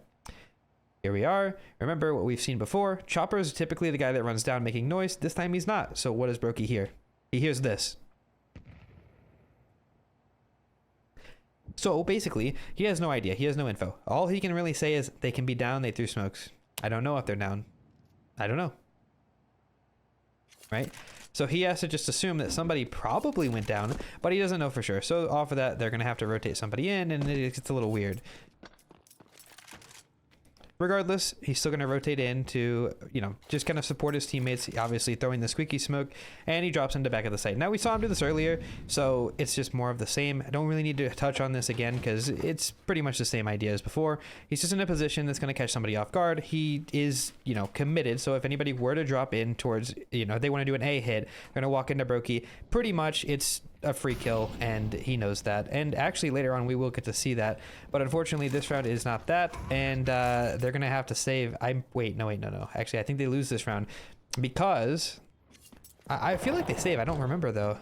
Here we are. Remember what we've seen before. Chopper is typically the guy that runs down making noise. This time he's not. So what does BROKY hear? He hears this. So basically, he has no idea. He has no info. All he can really say is they can be down. They threw smokes. I don't know if they're down. I don't know. Right? So he has to just assume that somebody probably went down, but he doesn't know for sure. So off of that, they're going to have to rotate somebody in, and it gets a little weird. Regardless, he's still going to rotate in to, you know, just kind of support his teammates, obviously throwing the squeaky smoke, and he drops into back of the site. Now, we saw him do this earlier, so it's just more of the same. I don't really need to touch on this again because it's pretty much the same idea as before. He's just in a position that's going to catch somebody off guard. He is, you know, committed, so if anybody were to drop in towards, you know, they want to do an A hit, they're going to walk into BROKY. Pretty much, it's a free kill, and he knows that. And actually later on we will get to see that, but unfortunately this round is not that, and they're gonna have to save. No, actually I think they lose this round because I feel like they save. I don't remember though.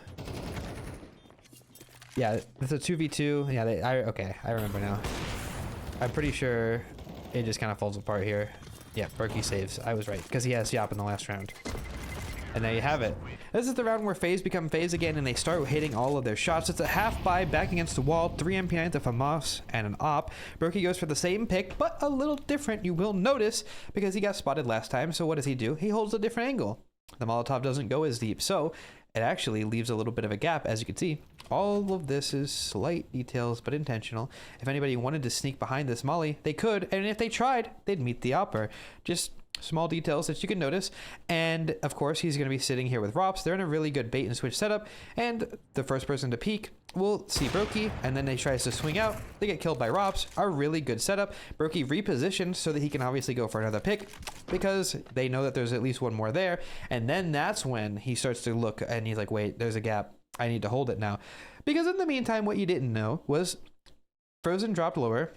Yeah, it's a 2v2. Yeah, okay, I remember now. I'm pretty sure it just kind of falls apart here. Yeah, BROKY saves. I was right because he has Yop in the last round. And there you have it. This is the round where FaZe become FaZe again, and they start hitting all of their shots. It's a half buy back against the wall, 3 MP9s, a FAMAS, and an AWP. BROKY goes for the same pick, but a little different, you will notice, because he got spotted last time. So what does he do? He holds a different angle. The Molotov doesn't go as deep, so it actually leaves a little bit of a gap, as you can see. All of this is slight details, but intentional. If anybody wanted to sneak behind this molly, they could, and if they tried, they'd meet the AWPER. Just small details that you can notice. And of course, he's going to be sitting here with ROPS. They're in a really good bait and switch setup, and the first person to peek will see BROKY, and then he tries to swing out. They get killed by ROPS. A really good setup. BROKY repositioned so that he can obviously go for another pick because they know that there's at least one more there. And then that's when he starts to look, and he's like, wait, there's a gap. I need to hold it now. Because in the meantime, what you didn't know was Frozen dropped lower.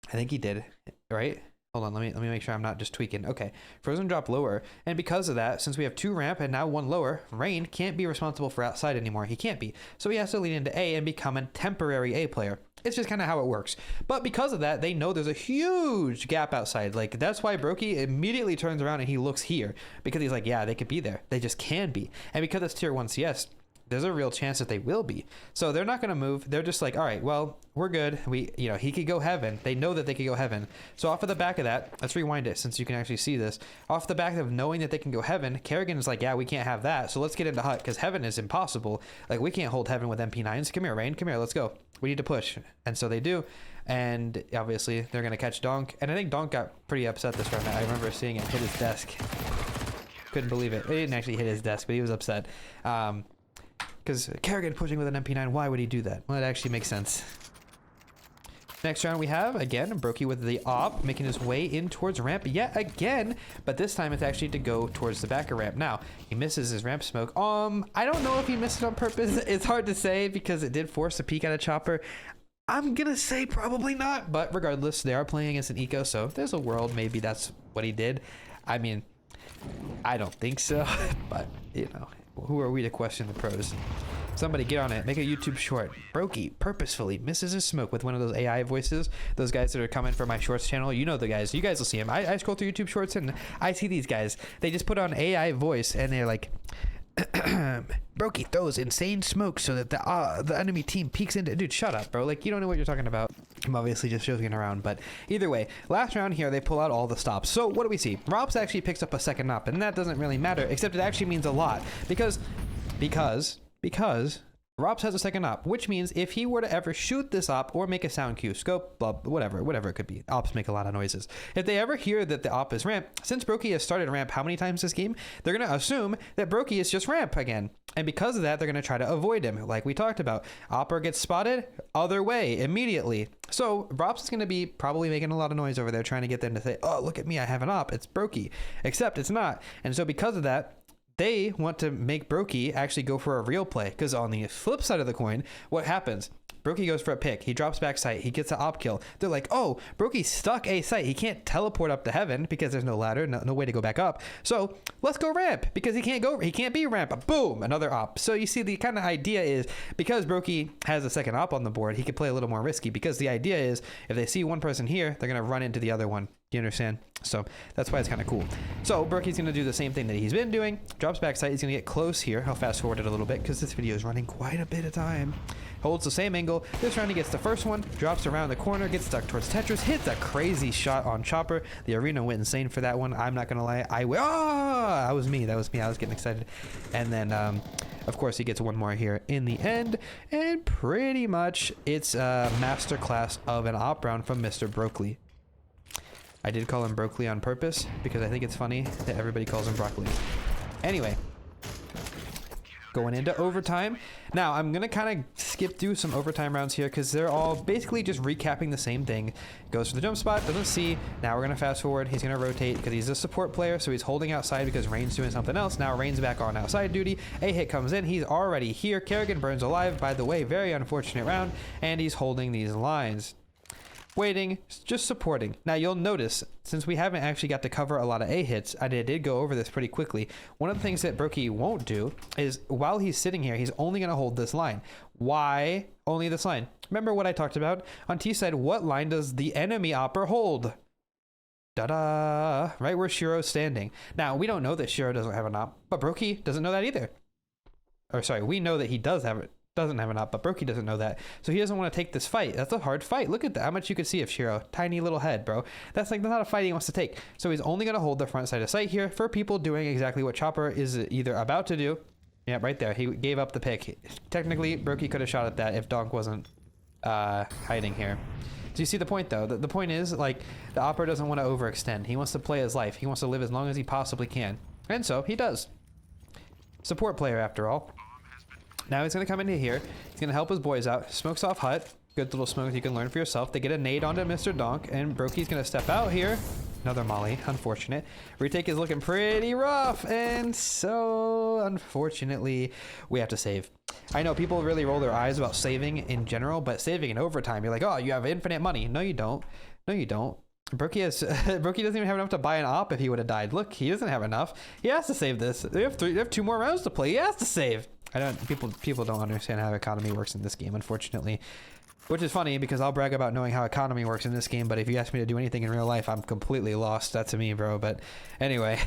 I think he did, right? Hold on, let me make sure I'm not just tweaking. Okay, Frozen dropped lower, and because of that, since we have 2 ramp and now 1 lower, Rain can't be responsible for outside anymore. He can't be. So he has to lean into A and become a temporary A player. It's just kind of how it works. But because of that, they know there's a huge gap outside. Like, that's why BROKY immediately turns around and he looks here, because he's like, yeah, they could be there. They just can be. And because it's tier 1 CS, there's a real chance that they will be. So they're not going to move. They're just like, all right, well, we're good. You know, he could go heaven. They know that they could go heaven. So off of the back of that, let's rewind it since you can actually see this. Off the back of knowing that they can go heaven, Kerrigan is like, yeah, we can't have that. So let's get into hut because heaven is impossible. Like, we can't hold heaven with MP9s. Come here, Rain. Come here. Let's go. We need to push. And so they do. And obviously they're going to catch Donk. And I think Donk got pretty upset this round. I remember seeing it hit his desk. Couldn't believe it. It didn't actually hit his desk, but he was upset. Because Kerrigan pushing with an MP9, why would he do that? Well, it actually makes sense. Next round we have, again, BROKY with the AWP, making his way in towards ramp yet again, but this time it's actually to go towards the back of ramp. Now, he misses his ramp smoke. I don't know if he missed it on purpose. It's hard to say because it did force a peek at a chopper. I'm gonna say probably not, but regardless, they are playing against an eco, so there's a world maybe that's what he did. I mean, I don't think so, but, you know, who are we to question the pros? Somebody get on it. Make a YouTube short. BROKY purposefully misses his smoke with one of those AI voices. Those guys that are coming for my shorts channel. You know the guys. You guys will see them. I scroll through YouTube shorts and I see these guys. They just put on AI voice and they're like, BROKY throws insane smoke so that the enemy team peeks into. Dude, shut up, bro. Like, you don't know what you're talking about. I'm obviously just joking around, but either way, last round here they pull out all the stops. So what do we see? ROPS actually picks up a second op, and that doesn't really matter, except it actually means a lot because ROPS has a second op, which means if he were to ever shoot this op or make a sound cue, scope, blah, whatever it could be. Ops make a lot of noises. If they ever hear that the op is ramp, since BROKY has started ramp how many times this game, they're going to assume that BROKY is just ramp again. And because of that, they're going to try to avoid him, like we talked about. AWPER gets spotted, other way, immediately. So ROPS is going to be probably making a lot of noise over there, trying to get them to say, oh, look at me, I have an op, it's BROKY. Except it's not. And so because of that, they want to make BROKY actually go for a real play, because on the flip side of the coin, what happens? BROKY goes for a pick. He drops back sight. He gets an op kill. They're like, oh, BROKY's stuck A site. He can't teleport up to heaven because there's no ladder, no way to go back up. So let's go ramp because he can't be ramp. Boom, another op. So you see the kind of idea is because BROKY has a second op on the board, he could play a little more risky because the idea is if they see one person here, they're going to run into the other one. You understand? So that's why it's kind of cool. So BROKY's going to do the same thing that he's been doing. Drops back sight. He's going to get close here. I'll fast forward it a little bit because this video is running quite a bit of time. Holds the same angle. This round he gets the first one. Drops around the corner. Gets stuck towards Tetris. Hits a crazy shot on Chopper. The arena went insane for that one. I'm not going to lie. That was me. That was me. I was getting excited. And then, of course, he gets one more here in the end. And pretty much it's a masterclass of an op round from Mr. BROKY. I did call him BROKY on purpose because I think it's funny that everybody calls him broccoli. Anyway, going into overtime. Now, I'm going to kind of skip through some overtime rounds here because they're all basically just recapping the same thing. Goes for the jump spot, doesn't see. Now we're going to fast forward. He's going to rotate because he's a support player, so he's holding outside because Rain's doing something else. Now Rain's back on outside duty. A hit comes in. He's already here. Kerrigan burns alive. By the way, very unfortunate round, and he's holding these lines. Waiting, just supporting. Now you'll notice, since we haven't actually got to cover a lot of A hits, I did go over this pretty quickly. One of the things that BROKY won't do is while he's sitting here, he's only going to hold this line. Why only this line? Remember what I talked about? On T-side, what line does the enemy AWPER hold? Da-da! Right where Shiro's standing. Now, we don't know that Shiro doesn't have an AWP, but BROKY doesn't know that either. Or sorry, we know that he doesn't have an AWP, but BROKY doesn't know that. So he doesn't want to take this fight. That's a hard fight. Look at that. How much you could see of Shiro. Tiny little head, bro. That's not a fight he wants to take. So he's only going to hold the front side of sight here for people doing exactly what Chopper is either about to do. Yeah, right there. He gave up the pick. Technically, BROKY could have shot at that if Donk wasn't hiding here. Do you see the point, though? The point is, like, the AWPER doesn't want to overextend. He wants to play his life. He wants to live as long as he possibly can. And so he does. Support player, after all. Now he's going to come into here. He's going to help his boys out. Smokes off hut. Good little smoke you can learn for yourself. They get a nade onto Mr. Donk, and BROKY's going to step out here. Another molly. Unfortunate. Retake is looking pretty rough, and so unfortunately, we have to save. I know people really roll their eyes about saving in general, but saving in overtime, you're like, oh, you have infinite money. No, you don't. No, you don't. BROKY doesn't even have enough to buy an AWP if he would have died. Look, he doesn't have enough. He has to save this. They have 2 more rounds to play. He has to save. People don't understand how economy works in this game, unfortunately. Which is funny because I'll brag about knowing how economy works in this game, but if you ask me to do anything in real life, I'm completely lost. That's me, bro. But anyway.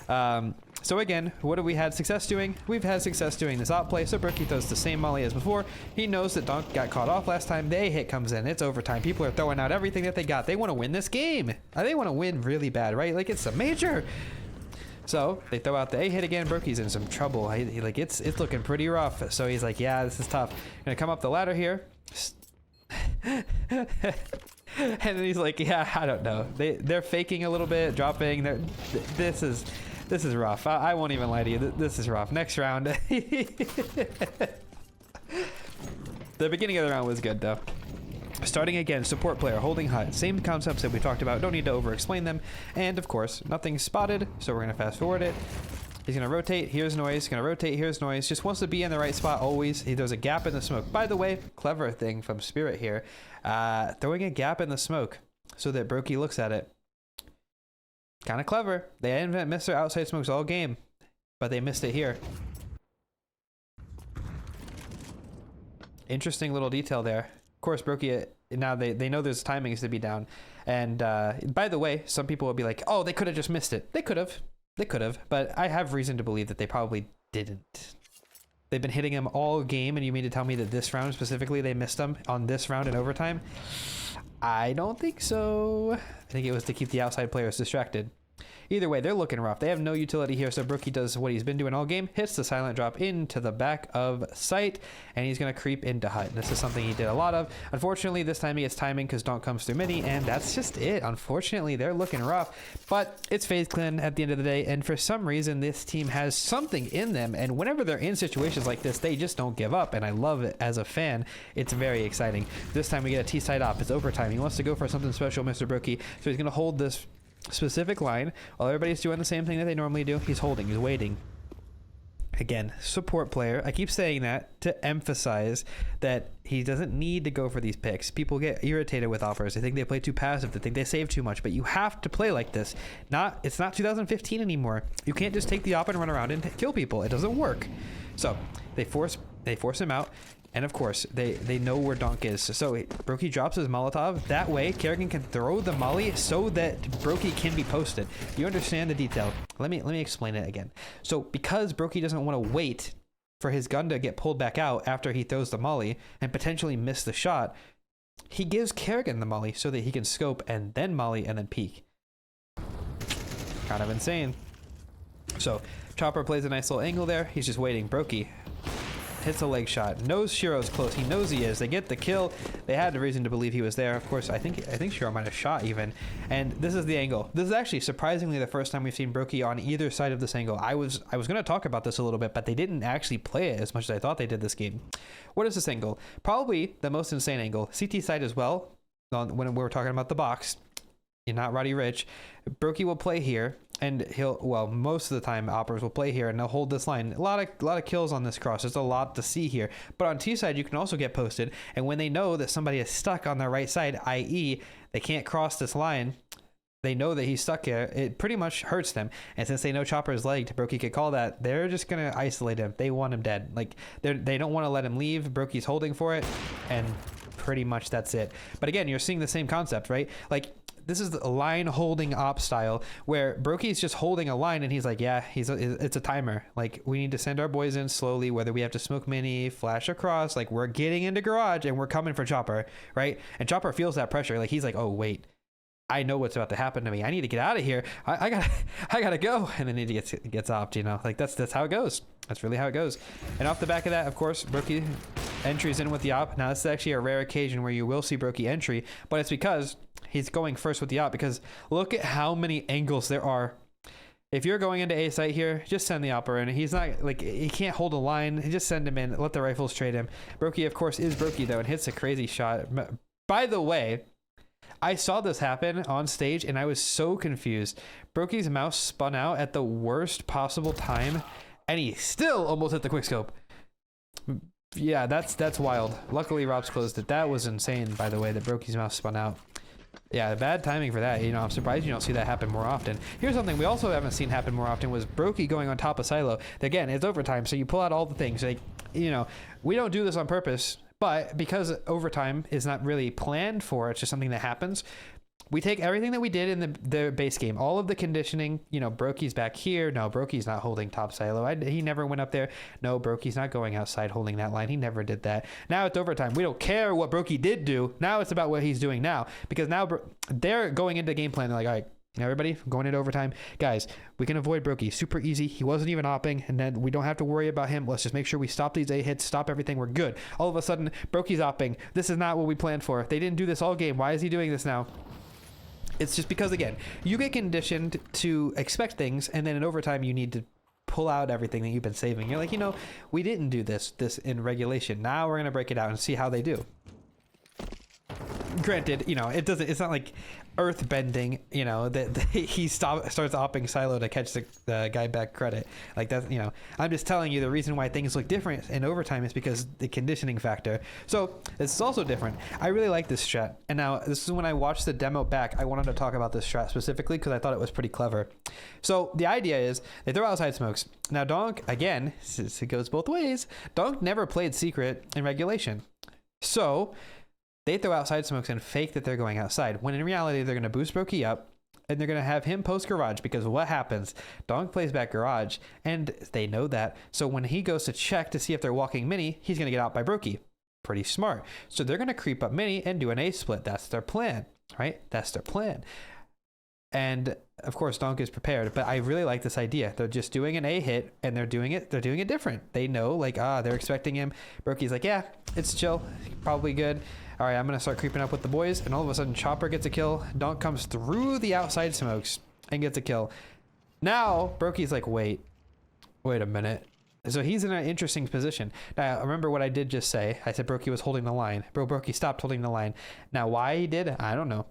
So again, what have we had success doing? We've had success doing this op play, so BROKY throws the same molly as before. He knows that Donk got caught off last time. The A hit comes in. It's overtime. People are throwing out everything that they got. They want to win this game. They want to win really bad, right? Like, it's a major. So they throw out the A hit again. BROKY's in some trouble. It's looking pretty rough. So he's like, yeah, this is tough. Gonna come up the ladder here. And then he's like, yeah, I don't know. They're faking a little bit, dropping. This is rough. I won't even lie to you. This is rough. Next round. The beginning of the round was good though. Starting again, support player, holding hut. Same concepts that we talked about. Don't need to over-explain them. And of course, nothing's spotted, so we're gonna fast forward it. He's gonna rotate, here's noise. He's gonna rotate, here's noise. Just wants to be in the right spot always. There's a gap in the smoke. By the way, clever thing from Spirit here. Throwing a gap in the smoke so that BROKY looks at it. Kind of clever. They haven't missed their outside smokes all game, but they missed it here. Interesting little detail there. Of course, BROKY, now they know there's timings to be down. And by the way, some people will be like, oh, they could have just missed it. They could have. They could have. But I have reason to believe that they probably didn't. They've been hitting them all game, and you mean to tell me that this round specifically, they missed them on this round in overtime? I don't think so. I think it was to keep the outside players distracted. Either way, they're looking rough. They have no utility here, so BROKY does what he's been doing all game, hits the silent drop into the back of sight, and he's going to creep into hut. This is something he did a lot of. Unfortunately, this time he gets timing because Donk comes through mini, and that's just it. Unfortunately, they're looking rough, but it's FaZe Clan at the end of the day, and for some reason, this team has something in them, and whenever they're in situations like this, they just don't give up, and I love it as a fan. It's very exciting. This time we get a T-side AWP. It's overtime. He wants to go for something special, Mr. BROKY, so he's going to hold this specific line while everybody's doing the same thing that they normally do. He's holding, he's waiting. Again, support player. I keep saying that to emphasize that he doesn't need to go for these picks. People get irritated with AWPers. They think they play too passive. They think they save too much, but you have to play like this. It's not 2015 anymore. You can't just take the AWP and run around and kill people. It doesn't work. So they force him out. And of course, they know where Donk is. So BROKY drops his Molotov. That way, Kerrigan can throw the molly so that BROKY can be posted. You understand the detail. Let me explain it again. So because BROKY doesn't want to wait for his gun to get pulled back out after he throws the molly and potentially miss the shot, he gives Kerrigan the molly so that he can scope and then molly and then peek. Kind of insane. So Chopper plays a nice little angle there. He's just waiting. BROKY hits a leg shot. Knows Shiro's close. He knows he is. They get the kill. They had a reason to believe he was there. Of course, I think Shiro might have shot even. And this is the angle. This is actually surprisingly the first time we've seen BROKY on either side of this angle. I was going to talk about this a little bit, but they didn't actually play it as much as I thought they did this game. What is this angle? Probably the most insane angle. CT side as well. When we were talking about the box, you're not Roddy Rich. BROKY will play here. And most of the time AWPERs will play here and they'll hold this line. A lot of kills on this cross. There's a lot to see here. But on T-side, you can also get posted. And when they know that somebody is stuck on their right side, i.e. they can't cross this line, they know that he's stuck here, it pretty much hurts them. And since they know Chopper's legged, BROKY could call that. They're just going to isolate him. They want him dead. Like, they don't want to let him leave. BROKY's holding for it. And pretty much that's it. But again, you're seeing the same concept, right? Like, this is a line holding op style where BROKY's just holding a line and he's like, yeah, it's a timer. Like, we need to send our boys in slowly, whether we have to smoke mini, flash across, like we're getting into garage and we're coming for Chopper, right? And Chopper feels that pressure. Like, he's like, oh, wait, I know what's about to happen to me. I need to get out of here. I gotta go. And then he gets opped, you know, like that's how it goes. That's really how it goes. And off the back of that, of course, BROKY entries in with the op. Now, this is actually a rare occasion where you will see BROKY entry, but it's because he's going first with the op, because look at how many angles there are. If you're going into A site here, just send the AWPER in. He's not, like, he can't hold a line. Just send him in. Let the rifles trade him. BROKY, of course, is BROKY, though, and hits a crazy shot. By the way, I saw this happen on stage, and I was so confused. BROKY's mouse spun out at the worst possible time, and he still almost hit the quickscope. Yeah, that's wild. Luckily, Rob's closed it. That was insane, by the way, that BROKY's mouse spun out. Yeah, bad timing for that. You know, I'm surprised you don't see that happen more often. Here's something we also haven't seen happen more often was BROKY going on top of Silo. Again, it's overtime, so you pull out all the things. Like, you know, we don't do this on purpose, but because overtime is not really planned for, it's just something that happens. We take everything that we did in the base game, all of the conditioning, you know, BROKY's back here. No, BROKY's not holding top silo. He never went up there. No, BROKY's not going outside holding that line. He never did that. Now it's overtime. We don't care what BROKY did do. Now it's about what he's doing now, because now they're going into game plan. They're like, all right, everybody going into overtime. Guys, we can avoid BROKY. Super easy. He wasn't even opping, and then we don't have to worry about him. Let's just make sure we stop these A hits, stop everything. We're good. All of a sudden, BROKY's opping. This is not what we planned for. They didn't do this all game. Why is he doing this now? It's just because, again, you get conditioned to expect things, and then in overtime you need to pull out everything that you've been saving. You're like, you know, we didn't do this in regulation. Now we're going to break it out and see how they do. Granted, you know, it's not like earth bending, you know, that he starts opping Silo to catch the guy back credit. Like, that's, you know, I'm just telling you the reason why things look different in overtime is because the conditioning factor. So this is also different. I really like this strat. And now this is when I watched the demo back, I wanted to talk about this strat specifically because I thought it was pretty clever. So the idea is they throw outside smokes. Now Donk, again, it goes both ways. Donk never played secret in regulation. So they throw outside smokes and fake that they're going outside, when in reality, they're going to boost BROKY up, and they're going to have him post garage, because what happens? Donk plays back garage, and they know that. So when he goes to check to see if they're walking mini, he's going to get out by BROKY. Pretty smart. So they're going to creep up mini and do an A split. That's their plan, right? That's their plan. And of course, Donk is prepared, but I really like this idea. They're just doing an A hit, and they're doing it different. They know, like, they're expecting him. BROKY's like, yeah, it's chill, probably good. All right, I'm gonna start creeping up with the boys, and all of a sudden Chopper gets a kill. Donk comes through the outside smokes and gets a kill. Now BROKY's like, wait a minute. So he's in an interesting position. Now remember what I did just say. I said BROKY was holding the line. BROKY stopped holding the line. Now why he did, I don't know.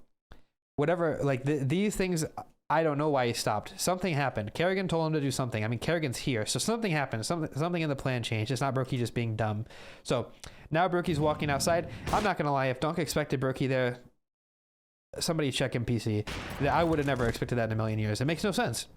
Whatever, like these things, I don't know why he stopped. Something happened. Kerrigan told him to do something. I mean, Kerrigan's here, so something happened. Something in the plan changed. It's not BROKY just being dumb. So now BROKY's walking outside. I'm not gonna lie. If Donk expected BROKY there, somebody check him PC. I would have never expected that in a million years. It makes no sense.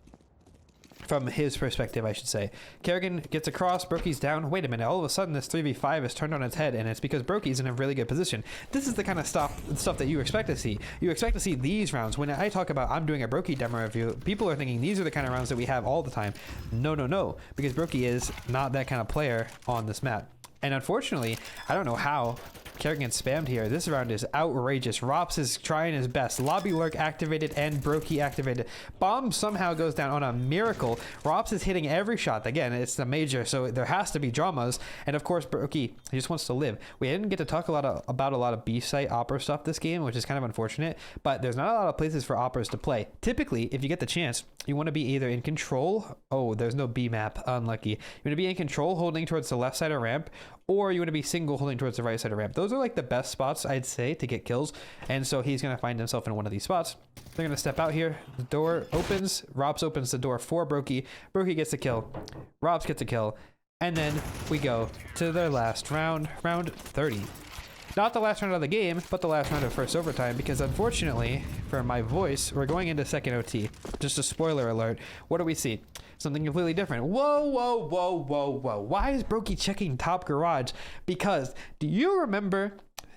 from his perspective, I should say. Kerrigan gets across, BROKY's down. Wait a minute, all of a sudden this 3v5 is turned on its head, and it's because BROKY's in a really good position. This is the kind of stuff that you expect to see. You expect to see these rounds. When I talk about I'm doing a BROKY demo review, people are thinking these are the kind of rounds that we have all the time. No, no, no, because BROKY is not that kind of player on this map. And unfortunately, I don't know how Kerrigan spammed here. This round is outrageous. Rops is trying his best. Lobby Lurk activated and BROKY activated. Bomb somehow goes down on a miracle. Rops is hitting every shot. Again, it's the major, so there has to be dramas. And of course, BROKY, he just wants to live. We didn't get to talk about a lot of B-site AWPER stuff this game, which is kind of unfortunate, but there's not a lot of places for AWPERs to play. Typically, if you get the chance, you want to be either in control. Oh, there's no B map. Unlucky. You want to be in control holding towards the left side of ramp, or you want to be single holding towards the right side of ramp. Those are like the best spots, I'd say, to get kills. And so he's going to find himself in one of these spots. They're going to step out here. The door opens. Rops opens the door for BROKY. BROKY gets a kill. Rops gets a kill. And then we go to their last round, round 30. Not the last round of the game, but the last round of first overtime, because unfortunately, for my voice, we're going into second OT. Just a spoiler alert. What do we see? Something completely different. Whoa, whoa, whoa, whoa, whoa. Why is BROKY checking top garage? Because do you remember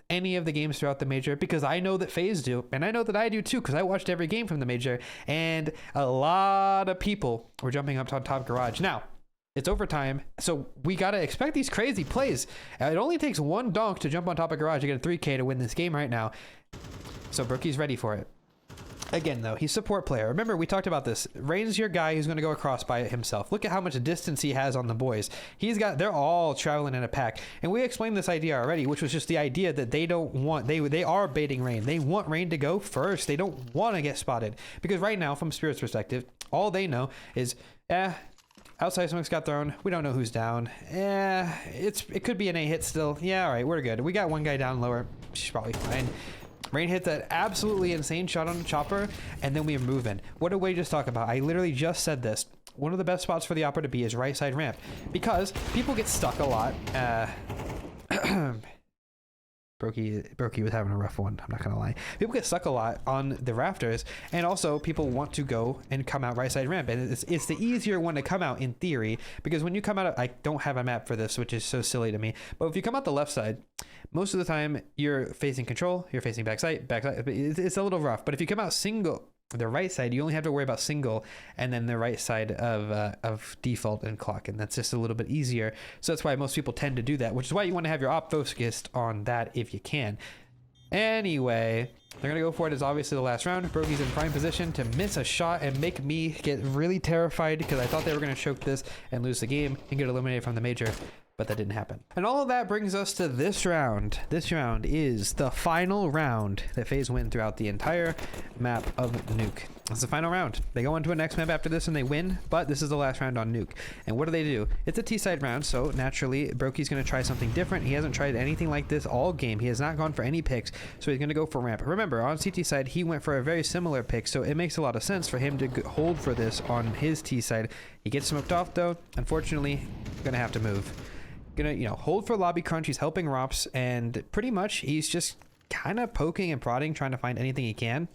any of the games throughout the major? Because I know that FaZe do, and I know that I do too, because I watched every game from the major, and a lot of people were jumping up on top garage. Now, it's overtime, so we got to expect these crazy plays. It only takes one donk to jump on top of garage to get a 3K to win this game right now. So BROKY's ready for it. Again, though, he's support player. Remember, we talked about this. Rain's your guy who's going to go across by himself. Look at how much distance he has on the boys. They're all traveling in a pack. And we explained this idea already, which was just the idea that they don't want, they are baiting Rain. They want Rain to go first. They don't want to get spotted. Because right now, from Spirit's perspective, all they know is, outside smokes got thrown. We don't know who's down. It could be an A hit still. Yeah, all right, we're good. We got one guy down lower. She's probably fine. Rain hit that absolutely insane shot on the chopper, and then we are moving. What did we just talk about? I literally just said this. One of the best spots for the AWPER to be is right side ramp, because people get stuck a lot. BROKY was having a rough one, I'm not gonna lie. People get stuck a lot on the rafters, and also people want to go and come out right side ramp, and it's the easier one to come out in theory, because when you come out, I don't have a map for this, which is so silly to me, but if you come out the left side, most of the time you're facing control, you're facing backside, it's a little rough, but if you come out single, the right side, you only have to worry about single, and then the right side of default and clock, and that's just a little bit easier. So that's why most people tend to do that, which is why you want to have your op focused on that if you can. Anyway, they're gonna go for it as obviously the last round. BROKY's in prime position to miss a shot and make me get really terrified, because I thought they were gonna choke this and lose the game and get eliminated from the major. But that didn't happen. And all of that brings us to this round. This round is the final round that FaZe win throughout the entire map of Nuke. It's the final round. They go into a next map after this and they win, but this is the last round on Nuke. And what do? It's a T-side round, so naturally, BROKY's gonna try something different. He hasn't tried anything like this all game. He has not gone for any picks, so he's gonna go for ramp. Remember, on CT side, he went for a very similar pick, so it makes a lot of sense for him to hold for this on his T side. He gets smoked off though. Unfortunately, gonna have to move. Gonna, hold for lobby crunch. He's helping Rops, and pretty much he's just kind of poking and prodding, trying to find anything he can.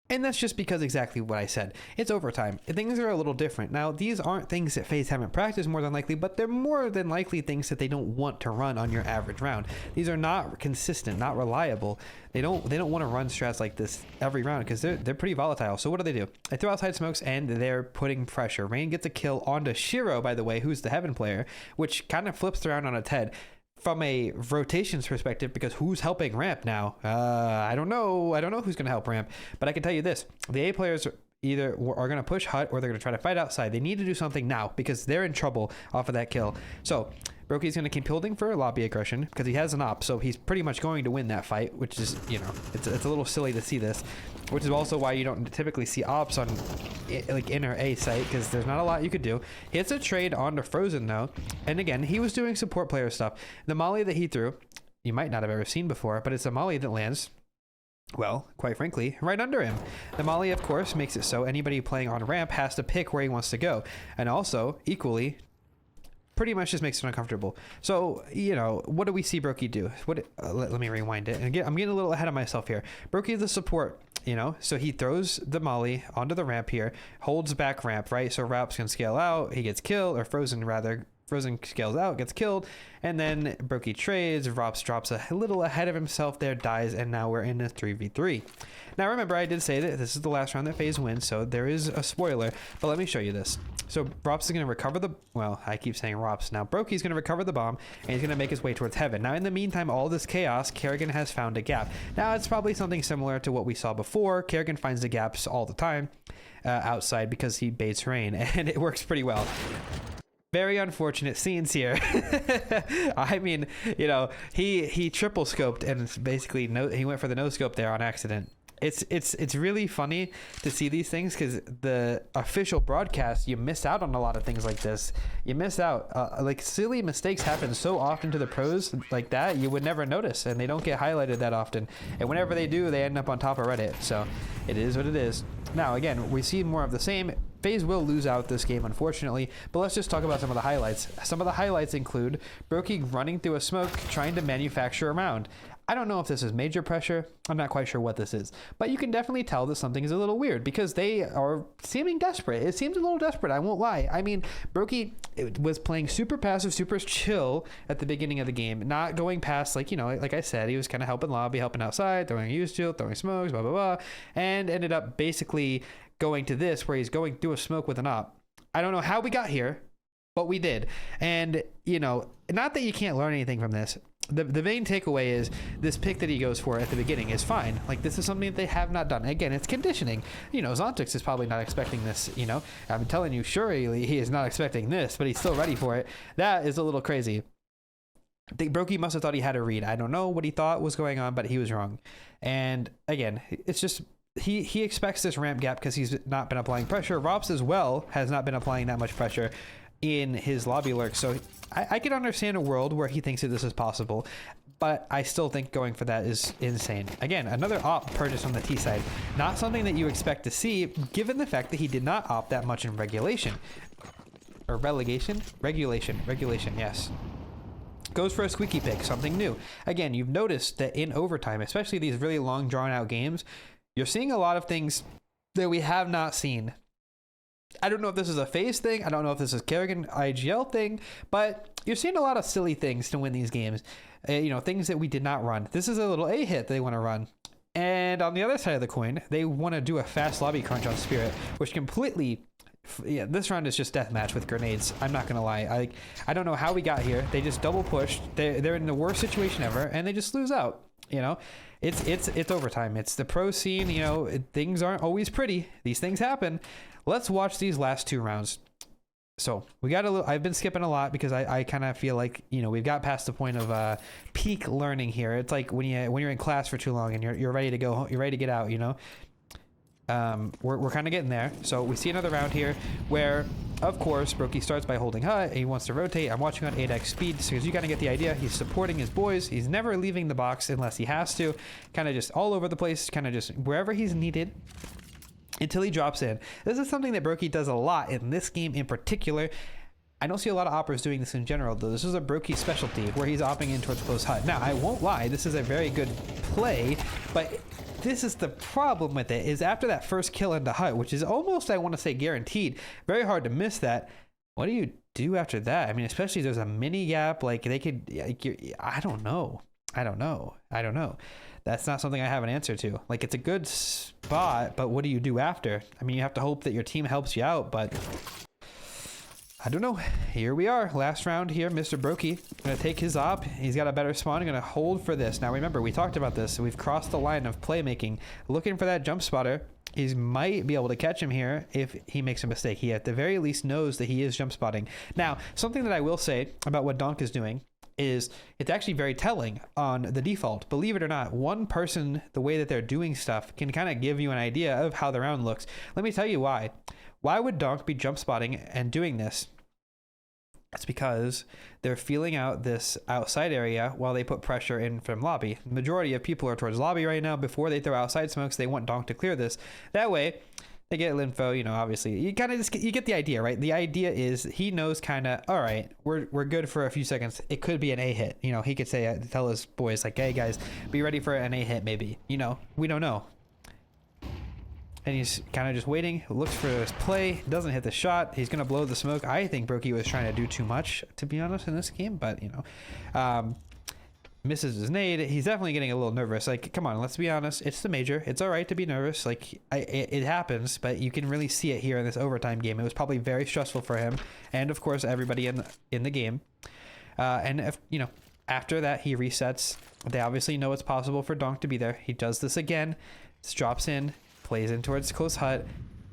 And that's just because exactly what I said. It's overtime. Things are a little different. Now, these aren't things that FaZe haven't practiced more than likely, but they're more than likely things that they don't want to run on your average round. These are not consistent, not reliable. They don't want to run strats like this every round because they're pretty volatile. So what do? They throw outside smokes and they're putting pressure. Rain gets a kill onto Shiro, by the way, who's the Heaven player, which kind of flips around on its head. From a rotations perspective, because who's helping ramp now? I don't know who's going to help ramp, but I can tell you this: the A players either are going to push hut or they're going to try to fight outside. They need to do something now because they're in trouble off of that kill. So BROKY's going to keep holding for lobby aggression because he has an op, so he's pretty much going to win that fight, which is, it's a little silly to see this, which is also why you don't typically see ops on like inner A site, because there's not a lot you could do. He hits a trade onto Frozen though, and again, he was doing support player stuff. The molly that he threw, you might not have ever seen before, but it's a molly that lands, well, quite frankly, right under him. The molly, of course, makes it so anybody playing on ramp has to pick where he wants to go, and also, equally, pretty much just makes it uncomfortable. So, what do we see BROKY do? Let me rewind it. And again, I'm getting a little ahead of myself here. BROKY, the support, you know, so he throws the molly onto the ramp here, holds back ramp, right? So Raps can scale out, he gets killed, or Frozen rather. Frozen scales out, gets killed, and then BROKY trades. Raps drops a little ahead of himself there, dies, and now we're in a 3v3. Now remember, I did say that this is the last round that FaZe wins, so there is a spoiler, but let me show you this. So Raps is going to recover the, well, I keep saying Raps. Now BROKY's going to recover the bomb, and he's going to make his way towards heaven. Now in the meantime, all this chaos, Kerrigan has found a gap. Now it's probably something similar to what we saw before. Kerrigan finds the gaps all the time outside because he baits rain, and it works pretty well. Very unfortunate scenes here. I mean, you know, he triple scoped and basically he went for the no scope there on accident. It's really funny to see these things because the official broadcast, you miss out on a lot of things like this. You miss out. Like silly mistakes happen so often to the pros like that you would never notice, and they don't get highlighted that often. And whenever they do, they end up on top of Reddit. So it is what it is. Now again, we see more of the same. FaZe will lose out this game, unfortunately, but let's just talk about some of the highlights. Some of the highlights include BROKY running through a smoke, trying to manufacture a round. I don't know if this is major pressure. I'm not quite sure what this is, but you can definitely tell that something is a little weird because they are seeming desperate. It seems a little desperate, I won't lie. I mean, BROKY was playing super passive, super chill at the beginning of the game, not going past, like, you know, like I said, he was kind of helping lobby, helping outside, throwing a use shield, throwing smokes, blah, blah, blah, and ended up basically going to this where he's going through a smoke with an op. I don't know how we got here, but we did. And, you know, not that you can't learn anything from this. The main takeaway is this pick that he goes for at the beginning is fine. Like, this is something that they have not done. Again, it's conditioning. You know, Zontix is probably not expecting this, you know. I'm telling you, surely he is not expecting this, but he's still ready for it. That is a little crazy. I think BROKY must have thought he had a read. I don't know what he thought was going on, but he was wrong. And again, it's just... He expects this ramp gap because he's not been applying pressure. Raps as well has not been applying that much pressure in his lobby lurk. So I can understand a world where he thinks that this is possible, but I still think going for that is insane. Again, another op purchase on the T side. Not something that you expect to see given the fact that he did not opt that much in regulation. Or relegation? Regulation, yes. Goes for a squeaky pick, something new. Again, you've noticed that in overtime, especially these really long drawn out games, you're seeing a lot of things that we have not seen. I don't know if this is a FaZe thing. I don't know if this is Kerrigan IGL thing, but you're seeing a lot of silly things to win these games. You know, things that we did not run. This is a little A hit they want to run. And on the other side of the coin, they want to do a fast lobby crunch on Spirit, which completely... Yeah, this round is just deathmatch with grenades. I'm not gonna lie. I don't know how we got here. They just double pushed. They're in the worst situation ever, and they just lose out. You know, it's overtime. It's the pro scene. You know, things aren't always pretty. These things happen. Let's watch these last two rounds. So we got a little. I've been skipping a lot because I kind of feel like, you know, we've got past the point of peak learning here. It's like when you're in class for too long and you're ready to go home, you're ready to get out. You know. We're kind of getting there. So we see another round here where, of course, BROKY starts by holding hut. He wants to rotate. I'm watching on 8x speed because you kind of get the idea. He's supporting his boys. He's never leaving the box unless he has to. Kind of just all over the place, kind of just wherever he's needed until he drops in. This is something that BROKY does a lot in this game in particular. I don't see a lot of operas doing this in general, though. This is a BROKY specialty where he's opping in towards close hut. Now, I won't lie. This is a very good play, but... this is the problem with it, is after that first kill into hut, which is almost, I want to say, guaranteed, very hard to miss that. What do you do after that? I mean, especially if there's a mini gap, like they could, like, I don't know. That's not something I have an answer to. Like, it's a good spot, but what do you do after? I mean, you have to hope that your team helps you out, but I don't know. Here we are. Last round here. Mr. BROKY going to take his op. He's got a better spawn. Going to hold for this. Now, remember, we talked about this. We've crossed the line of playmaking. Looking for that jump spotter. He might be able to catch him here if he makes a mistake. He, at the very least, knows that he is jump spotting. Now, something that I will say about what Donk is doing is it's actually very telling on the default. Believe it or not, one person, the way that they're doing stuff, can kind of give you an idea of how the round looks. Let me tell you why. Why would Donk be jump spotting and doing this? It's because they're feeling out this outside area while they put pressure in from lobby. The majority of people are towards lobby right now. Before they throw outside smokes, they want Donk to clear this. That way, they get linfo, you know, obviously. You kind of just you get the idea, right? The idea is he knows kind of, all right, we're good for a few seconds. It could be an A hit. You know, he could say, tell his boys, like, hey, guys, be ready for an A hit maybe. You know, we don't know. and he's kind of just waiting, looks for his play, doesn't hit the shot. He's gonna blow the smoke. I think BROKY was trying to do too much, to be honest, in this game, but you know, misses his nade. He's definitely getting a little nervous. Like, come on, let's be honest, it's the major, it's all right to be nervous. Like, it happens, but you can really see it here in this overtime game. It was probably very stressful for him, and of course everybody in the game. And if, you know, after that he resets. They obviously know it's possible for Donk to be there. He does this again, drops in, plays in towards close hut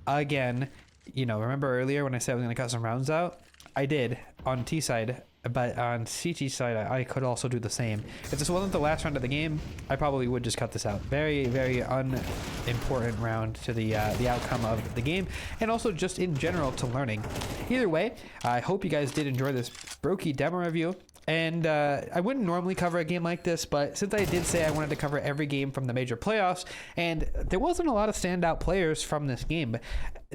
again. You know, remember earlier when I said I was going to cut some rounds out? I did on T side, but on CT side I could also do the same. If this wasn't the last round of the game, I probably would just cut this out. Very, very unimportant round to the outcome of the game, and also just in general to learning. Either way, I hope you guys did enjoy this BROKY demo review. And I wouldn't normally cover a game like this, but since I did say I wanted to cover every game from the major playoffs, and there wasn't a lot of standout players from this game, but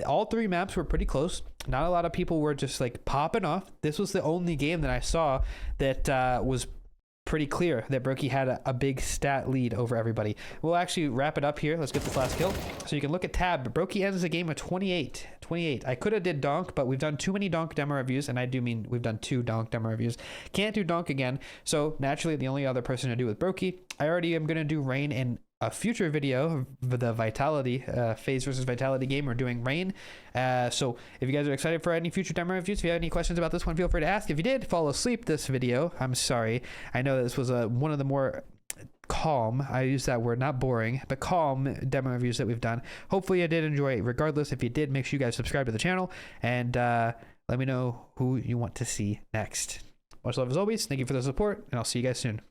all 3 maps were pretty close. Not a lot of people were just like popping off. This was the only game that I saw that was pretty clear that BROKY had a big stat lead over everybody. We'll actually wrap it up here. Let's get this last kill. So you can look at tab. BROKY ends the game with 28. I could have did Donk, but we've done too many Donk demo reviews, and I do mean we've done 2 Donk demo reviews. Can't do Donk again, so naturally the only other person to do with BROKY. I already am going to do Rain in a future video of the Vitality, FaZe versus Vitality game. We're doing Rain. So if you guys are excited for any future demo reviews, if you have any questions about this one, feel free to ask. If you did fall asleep this video, I'm sorry. I know this was one of the more calm, I use that word, not boring, but calm demo reviews that we've done. Hopefully I did enjoy it. Regardless, if you did, make sure you guys subscribe to the channel, and let me know who you want to see next. Much love as always. Thank you for the support, and I'll see you guys soon.